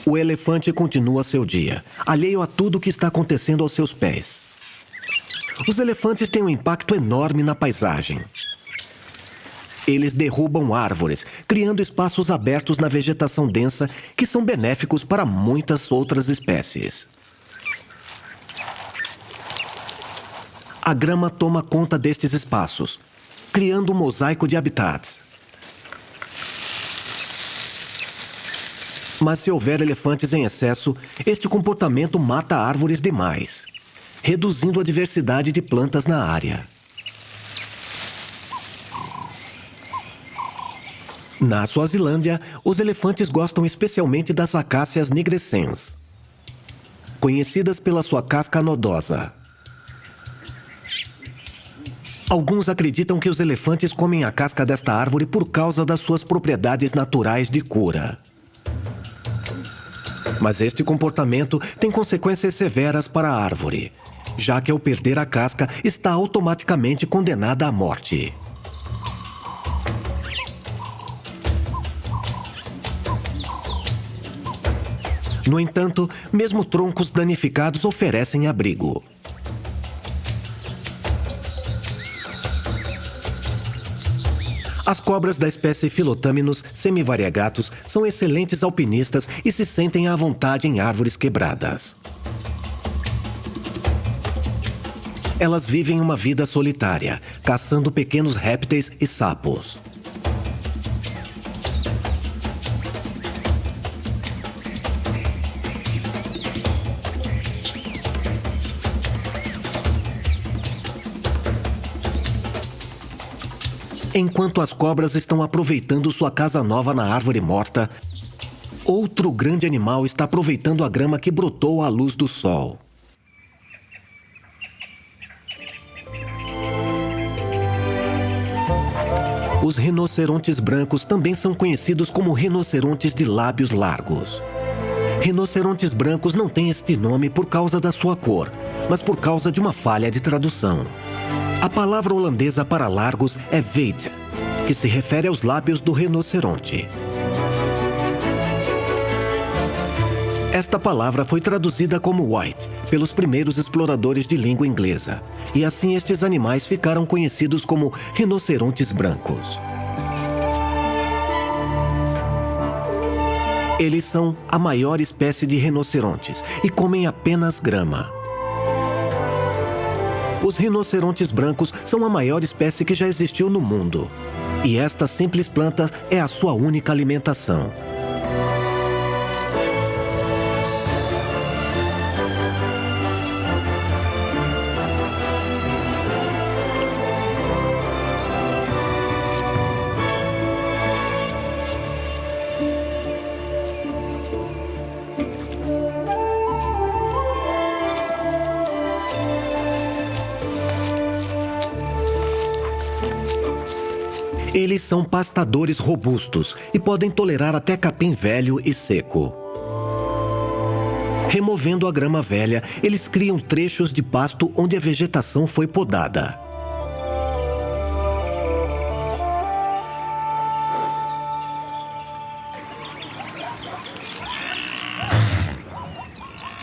O elefante continua seu dia, alheio a tudo o que está acontecendo aos seus pés. Os elefantes têm um impacto enorme na paisagem. Eles derrubam árvores, criando espaços abertos na vegetação densa que são benéficos para muitas outras espécies. A grama toma conta destes espaços, criando um mosaico de habitats. Mas se houver elefantes em excesso, este comportamento mata árvores demais, reduzindo a diversidade de plantas na área. Na Suazilândia, os elefantes gostam especialmente das acácias nigrescens, conhecidas pela sua casca nodosa. Alguns acreditam que os elefantes comem a casca desta árvore por causa das suas propriedades naturais de cura. Mas este comportamento tem consequências severas para a árvore, já que ao perder a casca está automaticamente condenada à morte. No entanto, mesmo troncos danificados oferecem abrigo. As cobras da espécie Philothamnus semivariegatus são excelentes alpinistas e se sentem à vontade em árvores quebradas. Elas vivem uma vida solitária, caçando pequenos répteis e sapos. Enquanto as cobras estão aproveitando sua casa nova na árvore morta, outro grande animal está aproveitando a grama que brotou à luz do sol. Os rinocerontes brancos também são conhecidos como rinocerontes de lábios largos. Rinocerontes brancos não têm este nome por causa da sua cor, mas por causa de uma falha de tradução. A palavra holandesa para largos é weet, que se refere aos lábios do rinoceronte. Esta palavra foi traduzida como white pelos primeiros exploradores de língua inglesa, e assim estes animais ficaram conhecidos como rinocerontes brancos. Eles são a maior espécie de rinocerontes e comem apenas grama. Os rinocerontes brancos são a maior espécie que já existiu no mundo. E esta simples planta é a sua única alimentação. Eles são pastadores robustos e podem tolerar até capim velho e seco. Removendo a grama velha, eles criam trechos de pasto onde a vegetação foi podada.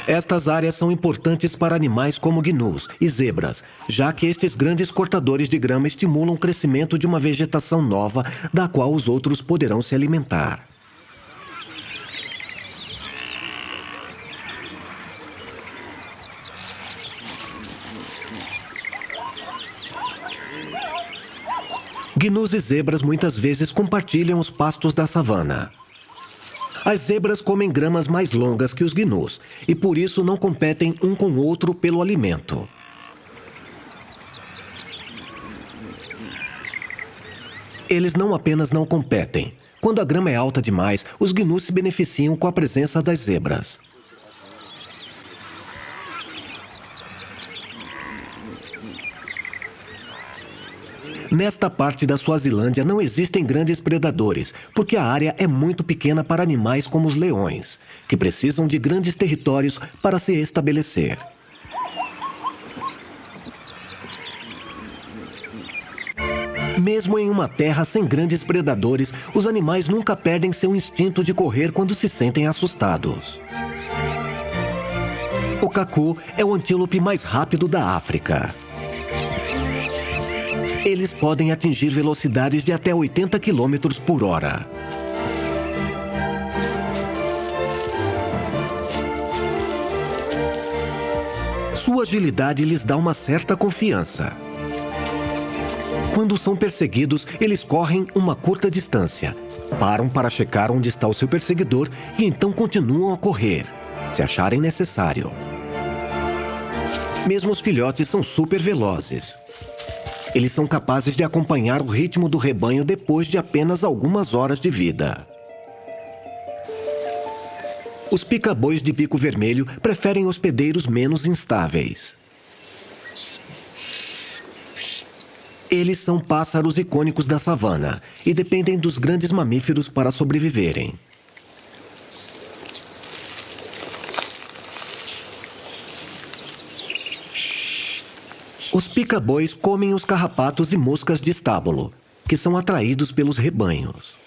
Estas áreas são importantes para animais como gnus e zebras, já que estes grandes cortadores de grama estimulam o crescimento de uma vegetação nova, da qual os outros poderão se alimentar. Gnus e zebras muitas vezes compartilham os pastos da savana. As zebras comem gramas mais longas que os gnus e por isso não competem um com o outro pelo alimento. Eles não apenas não competem. Quando a grama é alta demais, os gnus se beneficiam com a presença das zebras. Nesta parte da Suazilândia não existem grandes predadores, porque a área é muito pequena para animais como os leões, que precisam de grandes territórios para se estabelecer. Mesmo em uma terra sem grandes predadores, os animais nunca perdem seu instinto de correr quando se sentem assustados. O cacu é o antílope mais rápido da África. Eles podem atingir velocidades de até 80 km por hora. Sua agilidade lhes dá uma certa confiança. Quando são perseguidos, eles correm uma curta distância, param para checar onde está o seu perseguidor e então continuam a correr, se acharem necessário. Mesmo os filhotes são super velozes. Eles são capazes de acompanhar o ritmo do rebanho depois de apenas algumas horas de vida. Os pica-bois de bico vermelho preferem hospedeiros menos instáveis. Eles são pássaros icônicos da savana e dependem dos grandes mamíferos para sobreviverem. Os pica-bois comem os carrapatos e moscas de estábulo, que são atraídos pelos rebanhos.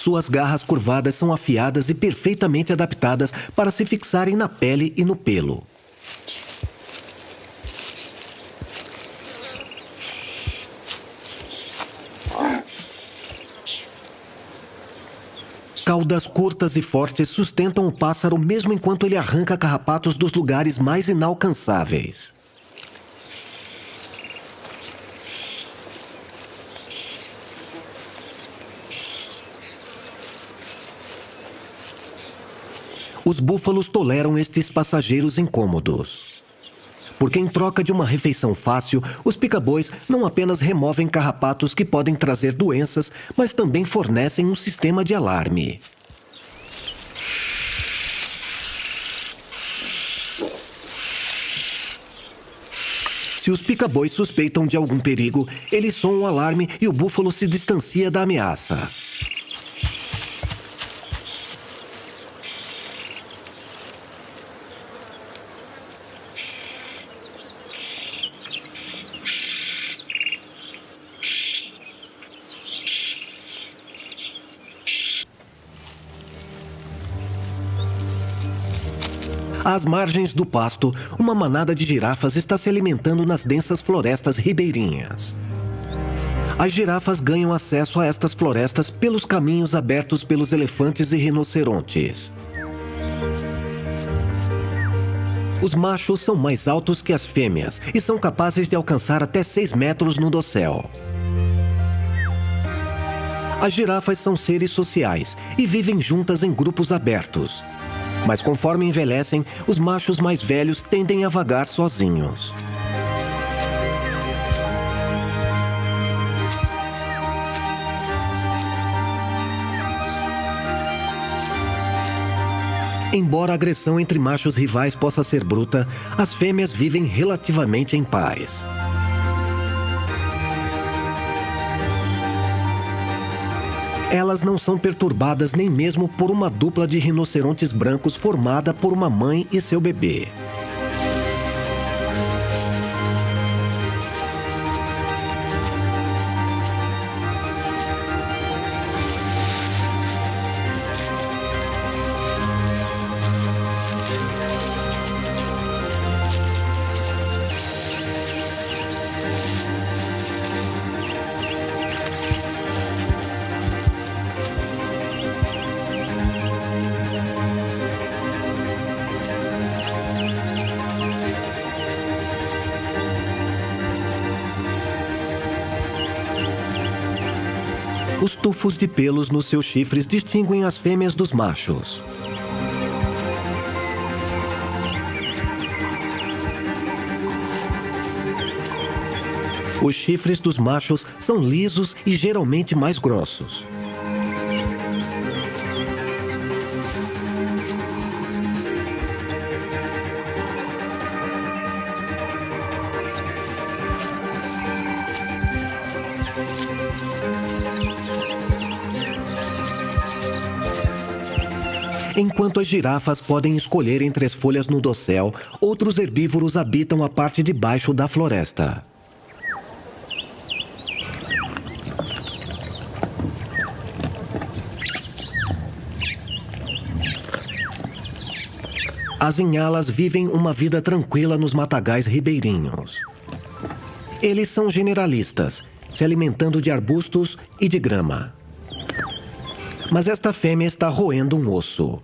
Suas garras curvadas são afiadas e perfeitamente adaptadas para se fixarem na pele e no pelo. Caudas curtas e fortes sustentam o pássaro mesmo enquanto ele arranca carrapatos dos lugares mais inalcançáveis. Os búfalos toleram estes passageiros incômodos. Porque em troca de uma refeição fácil, os pica-bois não apenas removem carrapatos que podem trazer doenças, mas também fornecem um sistema de alarme. Se os pica-bois suspeitam de algum perigo, eles soam um alarme e o búfalo se distancia da ameaça. Às margens do pasto, uma manada de girafas está se alimentando nas densas florestas ribeirinhas. As girafas ganham acesso a estas florestas pelos caminhos abertos pelos elefantes e rinocerontes. Os machos são mais altos que as fêmeas e são capazes de alcançar até 6 metros no dossel. As girafas são seres sociais e vivem juntas em grupos abertos. Mas conforme envelhecem, os machos mais velhos tendem a vagar sozinhos. Embora a agressão entre machos rivais possa ser bruta, as fêmeas vivem relativamente em paz. Elas não são perturbadas nem mesmo por uma dupla de rinocerontes brancos formada por uma mãe e seu bebê. Os tufos de pelos nos seus chifres distinguem as fêmeas dos machos. Os chifres dos machos são lisos e geralmente mais grossos. Enquanto as girafas podem escolher entre as folhas no dossel, outros herbívoros habitam a parte de baixo da floresta. As inhalas vivem uma vida tranquila nos matagais ribeirinhos. Eles são generalistas, se alimentando de arbustos e de grama. Mas esta fêmea está roendo um osso.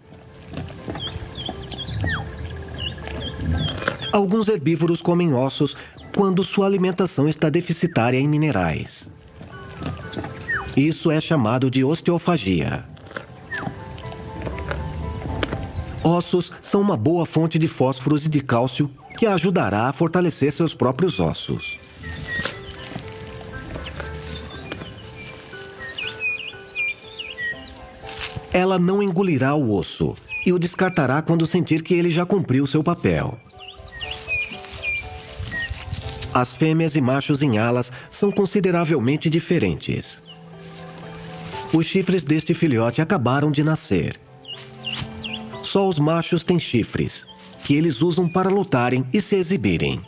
Alguns herbívoros comem ossos quando sua alimentação está deficitária em minerais. Isso é chamado de osteofagia. Ossos são uma boa fonte de fósforos e de cálcio que a ajudará a fortalecer seus próprios ossos. Ela não engolirá o osso e o descartará quando sentir que ele já cumpriu seu papel. As fêmeas e machos em alas são consideravelmente diferentes. Os chifres deste filhote acabaram de nascer. Só os machos têm chifres, que eles usam para lutarem e se exibirem.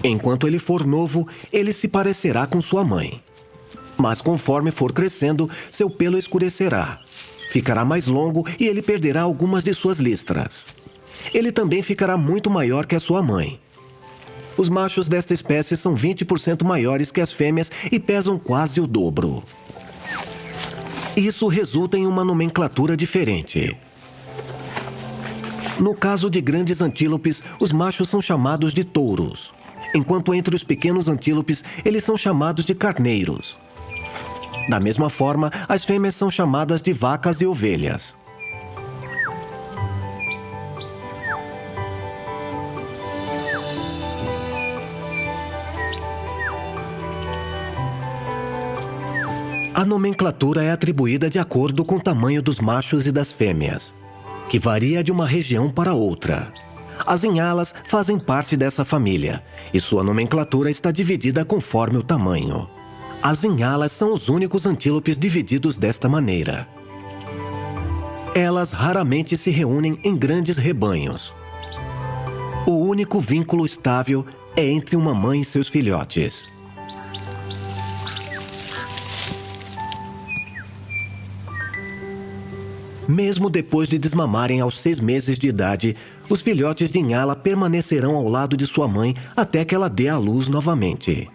Enquanto ele for novo, ele se parecerá com sua mãe. Mas conforme for crescendo, seu pelo escurecerá, ficará mais longo e ele perderá algumas de suas listras. Ele também ficará muito maior que a sua mãe. Os machos desta espécie são 20% maiores que as fêmeas e pesam quase o dobro. Isso resulta em uma nomenclatura diferente. No caso de grandes antílopes, os machos são chamados de touros, enquanto entre os pequenos antílopes, eles são chamados de carneiros. Da mesma forma, as fêmeas são chamadas de vacas e ovelhas. A nomenclatura é atribuída de acordo com o tamanho dos machos e das fêmeas, que varia de uma região para outra. As inhalas fazem parte dessa família, e sua nomenclatura está dividida conforme o tamanho. As inhalas são os únicos antílopes divididos desta maneira. Elas raramente se reúnem em grandes rebanhos. O único vínculo estável é entre uma mãe e seus filhotes. Mesmo depois de desmamarem aos 6 meses de idade, os filhotes de inhala permanecerão ao lado de sua mãe até que ela dê à luz novamente.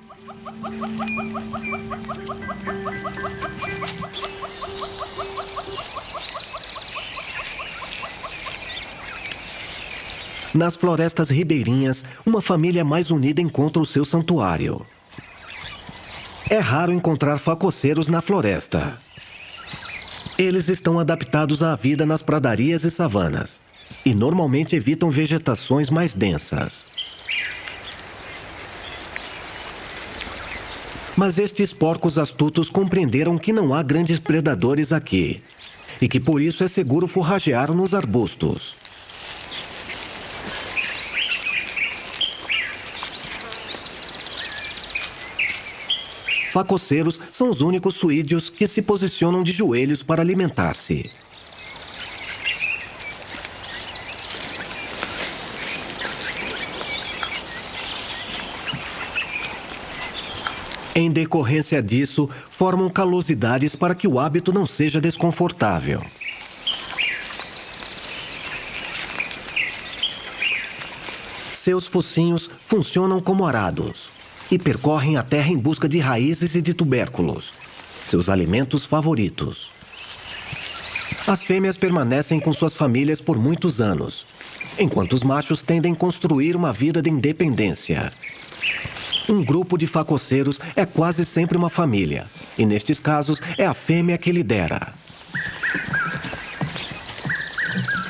Nas florestas ribeirinhas, uma família mais unida encontra o seu santuário. É raro encontrar facoceiros na floresta. Eles estão adaptados à vida nas pradarias e savanas, e normalmente evitam vegetações mais densas. Mas estes porcos astutos compreenderam que não há grandes predadores aqui, e que por isso é seguro forragear nos arbustos. Facoceiros são os únicos suídeos que se posicionam de joelhos para alimentar-se. Em decorrência disso, formam calosidades para que o hábito não seja desconfortável. Seus focinhos funcionam como arados e percorrem a terra em busca de raízes e de tubérculos, seus alimentos favoritos. As fêmeas permanecem com suas famílias por muitos anos, enquanto os machos tendem a construir uma vida de independência. Um grupo de facoceiros é quase sempre uma família, e nestes casos é a fêmea que lidera.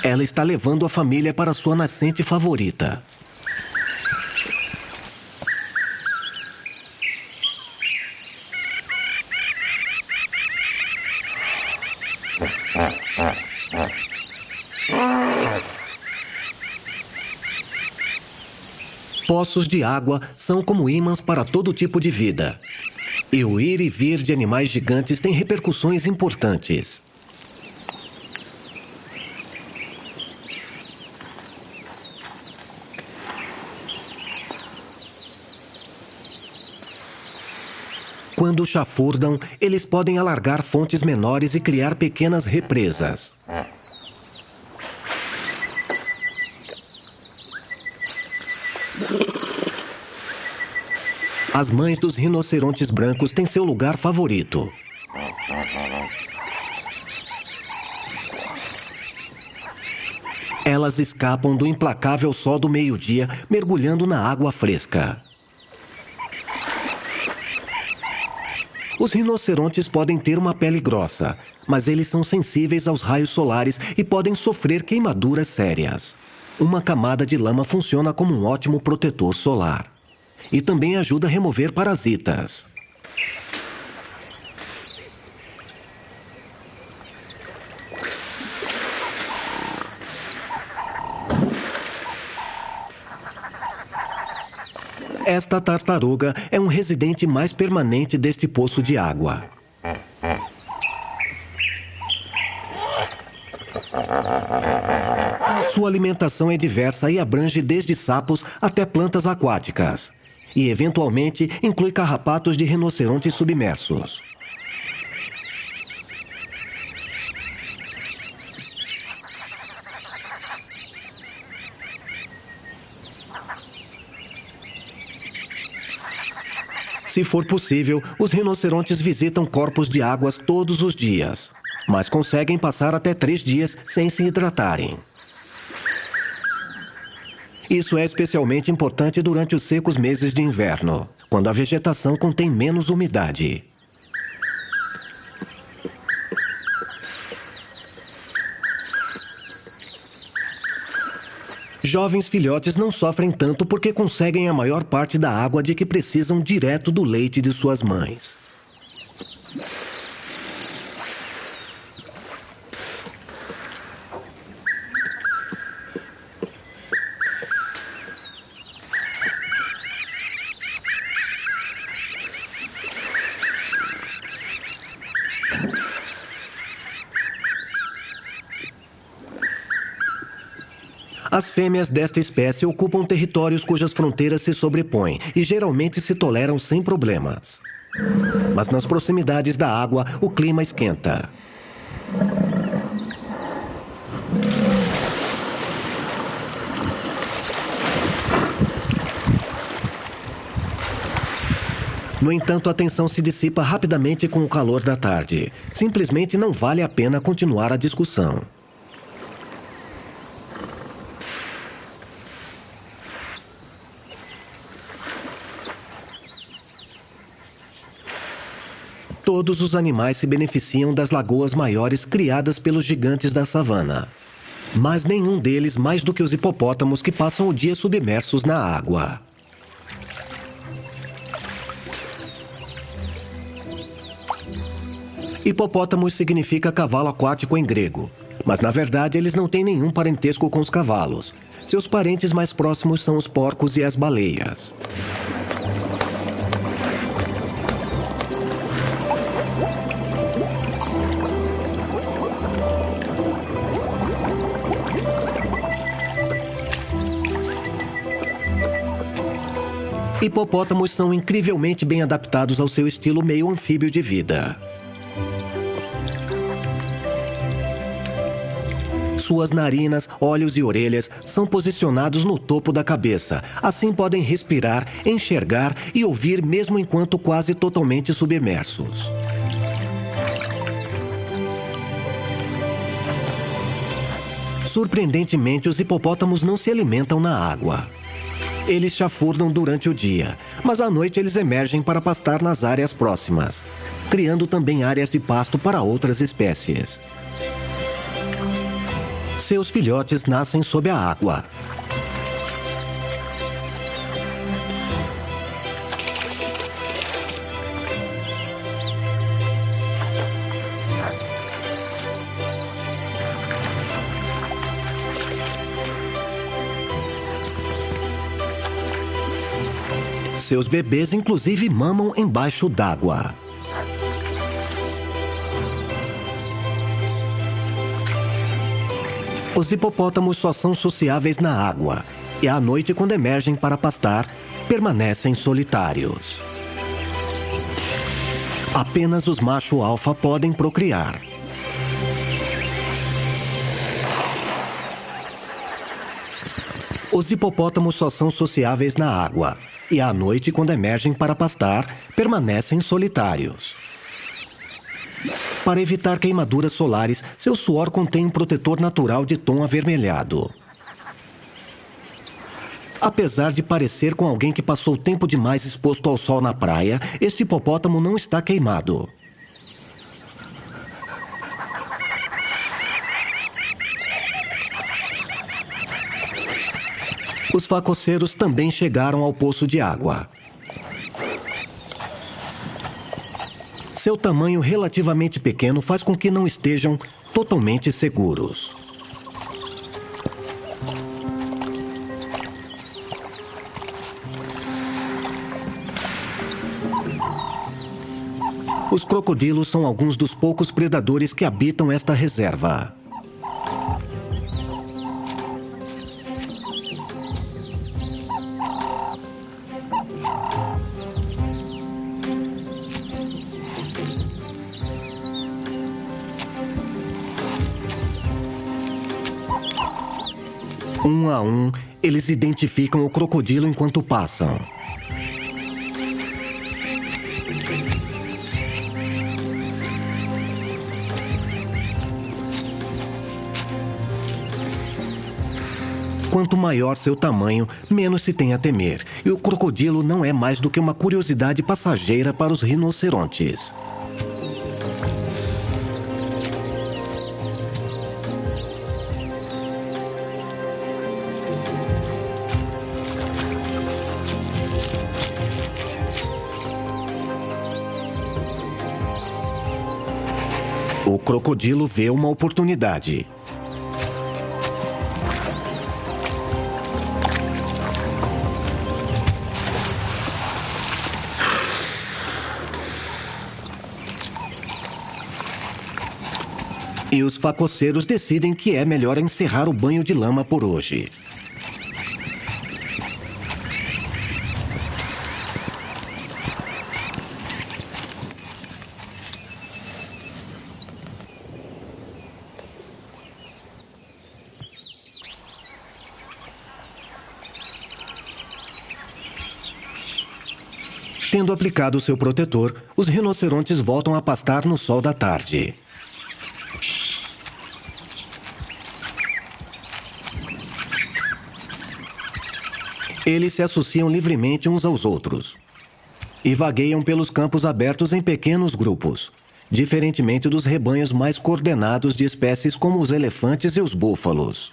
Ela está levando a família para sua nascente favorita. Poços de água são como ímãs para todo tipo de vida. E o ir e vir de animais gigantes tem repercussões importantes. Quando chafurdam, eles podem alargar fontes menores e criar pequenas represas. As mães dos rinocerontes brancos têm seu lugar favorito. Elas escapam do implacável sol do meio-dia, mergulhando na água fresca. Os rinocerontes podem ter uma pele grossa, mas eles são sensíveis aos raios solares e podem sofrer queimaduras sérias. Uma camada de lama funciona como um ótimo protetor solar. E também ajuda a remover parasitas. Esta tartaruga é um residente mais permanente deste poço de água. Sua alimentação é diversa e abrange desde sapos até plantas aquáticas. E, eventualmente, inclui carrapatos de rinocerontes submersos. Se for possível, os rinocerontes visitam corpos de águas todos os dias, mas conseguem passar até 3 dias sem se hidratarem. Isso é especialmente importante durante os secos meses de inverno, quando a vegetação contém menos umidade. Jovens filhotes não sofrem tanto porque conseguem a maior parte da água de que precisam direto do leite de suas mães. As fêmeas desta espécie ocupam territórios cujas fronteiras se sobrepõem e geralmente se toleram sem problemas. Mas nas proximidades da água, o clima esquenta. No entanto, a tensão se dissipa rapidamente com o calor da tarde. Simplesmente não vale a pena continuar a discussão. Todos os animais se beneficiam das lagoas maiores criadas pelos gigantes da savana. Mas nenhum deles mais do que os hipopótamos que passam o dia submersos na água. Hipopótamos significa cavalo aquático em grego, mas na verdade eles não têm nenhum parentesco com os cavalos. Seus parentes mais próximos são os porcos e as baleias. Hipopótamos são incrivelmente bem adaptados ao seu estilo meio anfíbio de vida. Suas narinas, olhos e orelhas são posicionados no topo da cabeça. Assim podem respirar, enxergar e ouvir mesmo enquanto quase totalmente submersos. Surpreendentemente, os hipopótamos não se alimentam na água. Eles chafurdam durante o dia, mas à noite eles emergem para pastar nas áreas próximas, criando também áreas de pasto para outras espécies. Seus filhotes nascem sob a água. Seus bebês, inclusive, mamam embaixo d'água. Os hipopótamos só são sociáveis na água e à noite, quando emergem para pastar, permanecem solitários. Apenas os machos alfa podem procriar. Os hipopótamos só são sociáveis na água e à noite, quando emergem para pastar, permanecem solitários. Para evitar queimaduras solares, seu suor contém um protetor natural de tom avermelhado. Apesar de parecer com alguém que passou tempo demais exposto ao sol na praia, este hipopótamo não está queimado. Os facoceiros também chegaram ao poço de água. Seu tamanho relativamente pequeno faz com que não estejam totalmente seguros. Os crocodilos são alguns dos poucos predadores que habitam esta reserva. Um a um, eles identificam o crocodilo enquanto passam. Quanto maior seu tamanho, menos se tem a temer. E o crocodilo não é mais do que uma curiosidade passageira para os rinocerontes. O crocodilo vê uma oportunidade. E os facoceiros decidem que é melhor encerrar o banho de lama por hoje. Tendo aplicado seu protetor, os rinocerontes voltam a pastar no sol da tarde. Eles se associam livremente uns aos outros e vagueiam pelos campos abertos em pequenos grupos, diferentemente dos rebanhos mais coordenados de espécies como os elefantes e os búfalos.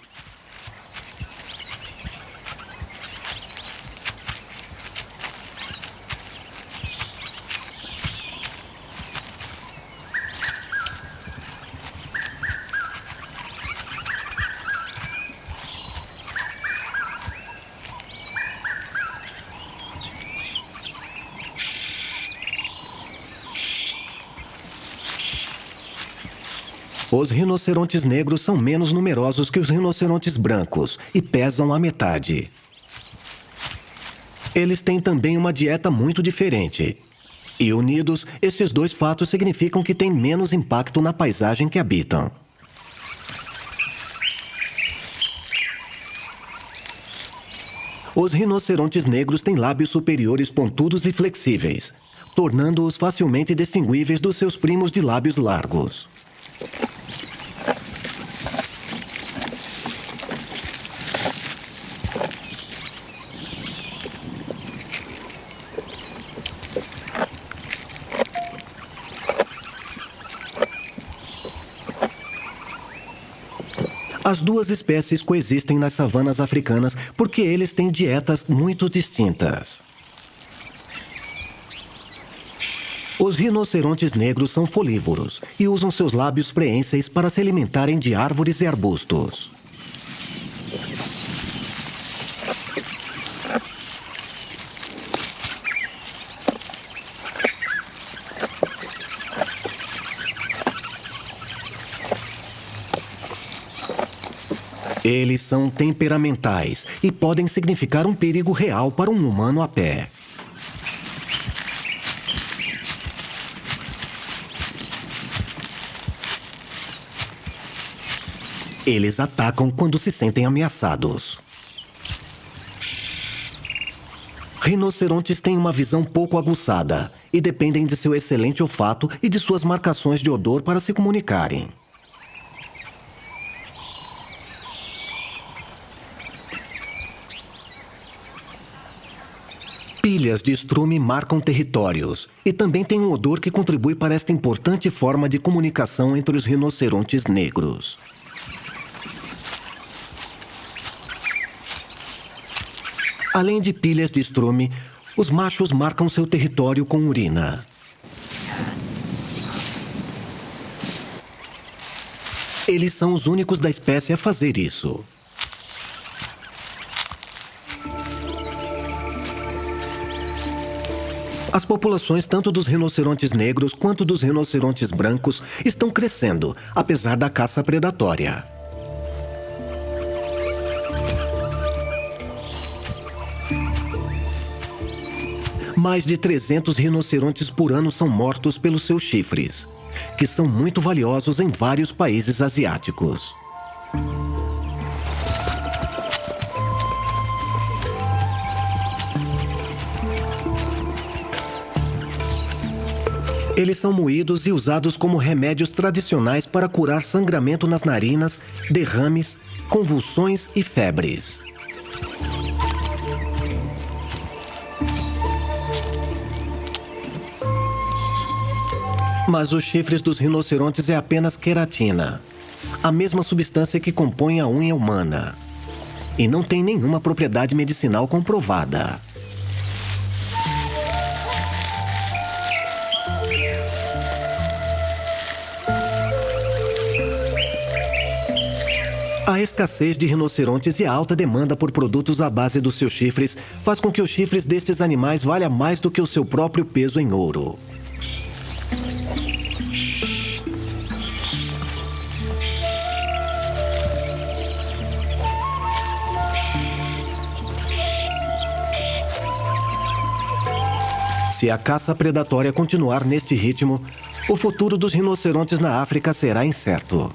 Os rinocerontes negros são menos numerosos que os rinocerontes brancos e pesam a metade. Eles têm também uma dieta muito diferente. E unidos, estes dois fatos significam que têm menos impacto na paisagem que habitam. Os rinocerontes negros têm lábios superiores pontudos e flexíveis, tornando-os facilmente distinguíveis dos seus primos de lábios largos. As duas espécies coexistem nas savanas africanas porque eles têm dietas muito distintas. Os rinocerontes negros são folívoros e usam seus lábios preenseis para se alimentarem de árvores e arbustos. Eles são temperamentais e podem significar um perigo real para um humano a pé. Eles atacam quando se sentem ameaçados. Rinocerontes têm uma visão pouco aguçada e dependem de seu excelente olfato e de suas marcações de odor para se comunicarem. Pilhas de estrume marcam territórios e também têm um odor que contribui para esta importante forma de comunicação entre os rinocerontes negros. Além de pilhas de estrume, os machos marcam seu território com urina. Eles são os únicos da espécie a fazer isso. As populações tanto dos rinocerontes negros quanto dos rinocerontes brancos estão crescendo, apesar da caça predatória. Mais de 300 rinocerontes por ano são mortos pelos seus chifres, que são muito valiosos em vários países asiáticos. Eles são moídos e usados como remédios tradicionais para curar sangramento nas narinas, derrames, convulsões e febres. Mas os chifres dos rinocerontes é apenas queratina, a mesma substância que compõe a unha humana, e não tem nenhuma propriedade medicinal comprovada. A escassez de rinocerontes e a alta demanda por produtos à base dos seus chifres faz com que os chifres destes animais valham mais do que o seu próprio peso em ouro. Se a caça predatória continuar neste ritmo, o futuro dos rinocerontes na África será incerto.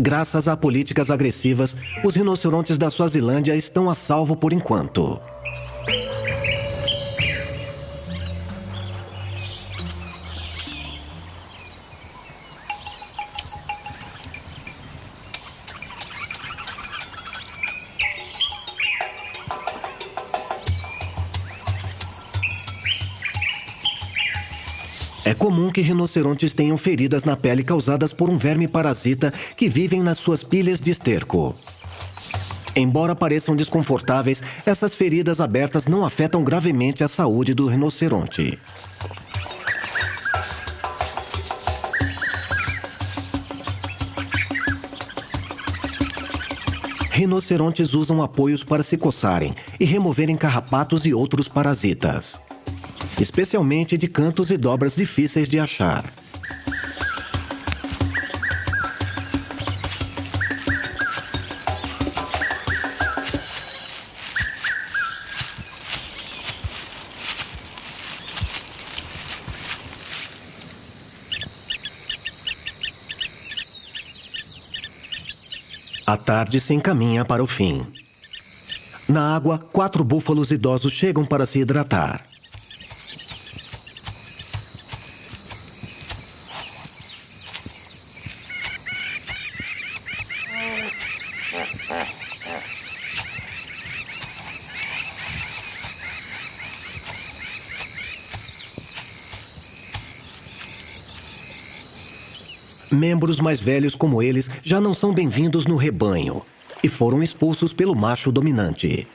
Graças a políticas agressivas, os rinocerontes da Suazilândia estão a salvo por enquanto. É comum que rinocerontes tenham feridas na pele causadas por um verme parasita que vivem nas suas pilhas de esterco. Embora pareçam desconfortáveis, essas feridas abertas não afetam gravemente a saúde do rinoceronte. Rinocerontes usam apoios para se coçarem e removerem carrapatos e outros parasitas, especialmente de cantos e dobras difíceis de achar. A tarde se encaminha para o fim. Na água, 4 búfalos idosos chegam para se hidratar. Membros mais velhos como eles já não são bem-vindos no rebanho e foram expulsos pelo macho dominante.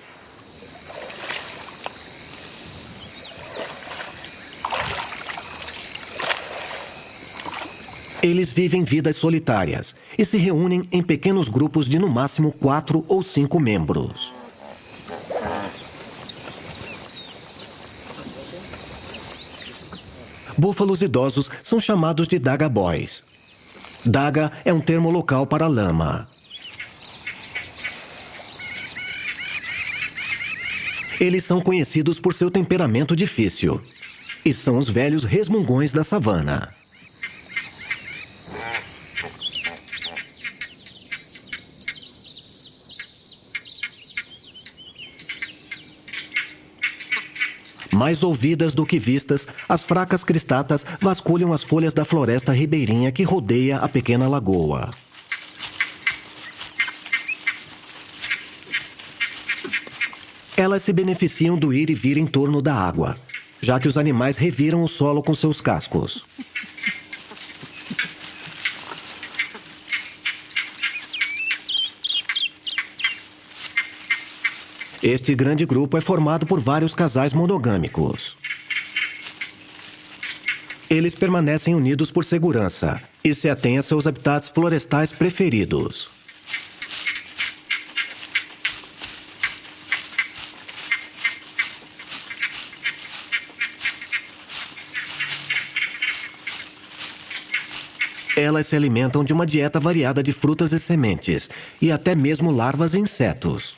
Eles vivem vidas solitárias e se reúnem em pequenos grupos de no máximo 4 ou 5 membros. Búfalos idosos são chamados de Daga Boys. Daga é um termo local para lama. Eles são conhecidos por seu temperamento difícil e são os velhos resmungões da savana. Mais ouvidas do que vistas, as fracas cristatas vasculham as folhas da floresta ribeirinha que rodeia a pequena lagoa. Elas se beneficiam do ir e vir em torno da água, já que os animais reviram o solo com seus cascos. Este grande grupo é formado por vários casais monogâmicos. Eles permanecem unidos por segurança e se atêm a seus habitats florestais preferidos. Elas se alimentam de uma dieta variada de frutas e sementes, e até mesmo larvas e insetos.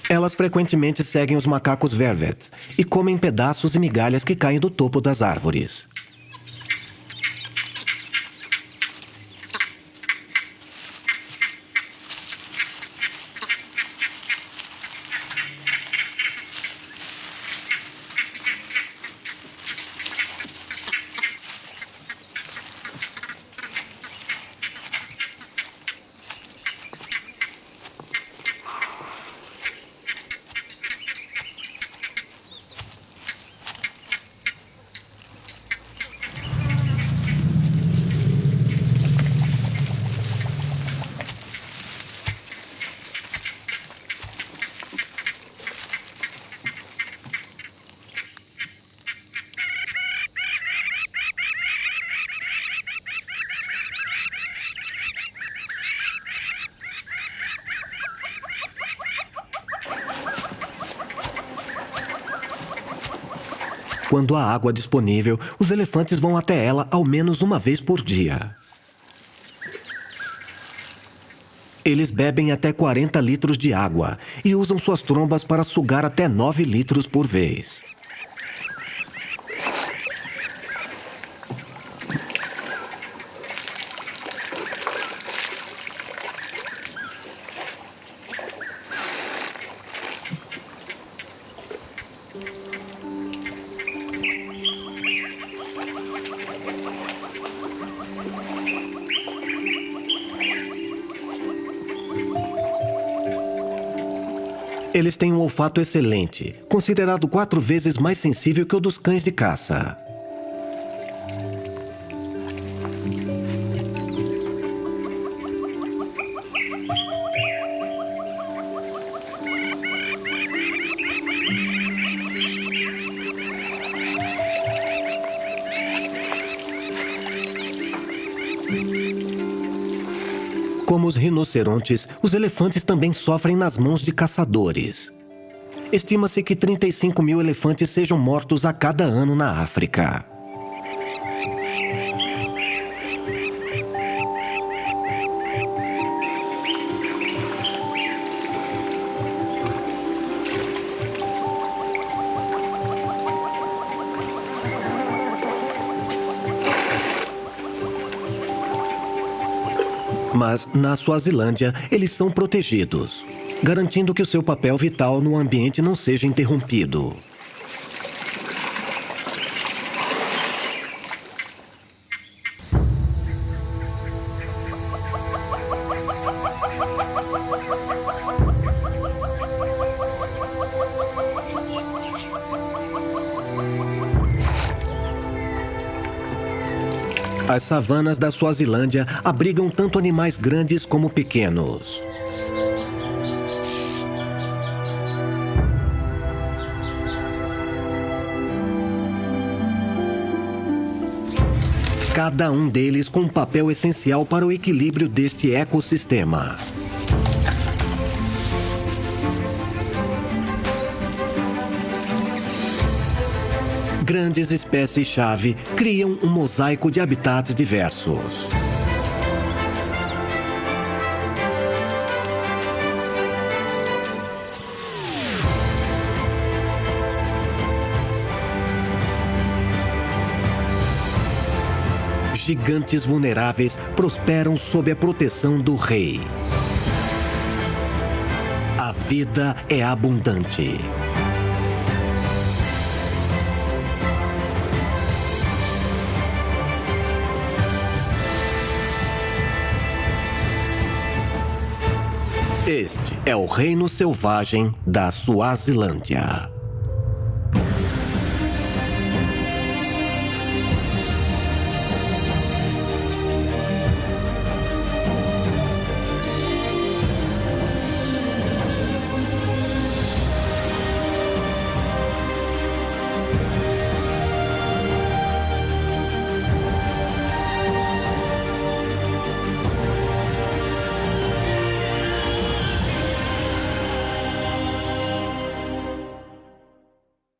Elas frequentemente seguem os macacos vervet e comem pedaços e migalhas que caem do topo das árvores. Quando há água disponível, os elefantes vão até ela ao menos uma vez por dia. Eles bebem até 40 litros de água e usam suas trombas para sugar até 9 litros por vez. Eles têm um olfato excelente, considerado 4 vezes mais sensível que o dos cães de caça. Como os rinocerontes, os elefantes também sofrem nas mãos de caçadores. Estima-se que 35 mil elefantes sejam mortos a cada ano na África. Mas, na Suazilândia, eles são protegidos, garantindo que o seu papel vital no ambiente não seja interrompido. As savanas da Suazilândia abrigam tanto animais grandes como pequenos. cada um deles com um papel essencial para o equilíbrio deste ecossistema. Grandes espécies-chave criam um mosaico de habitats diversos. Gigantes vulneráveis prosperam sob a proteção do rei. A vida é abundante. Este é o reino selvagem da Suazilândia.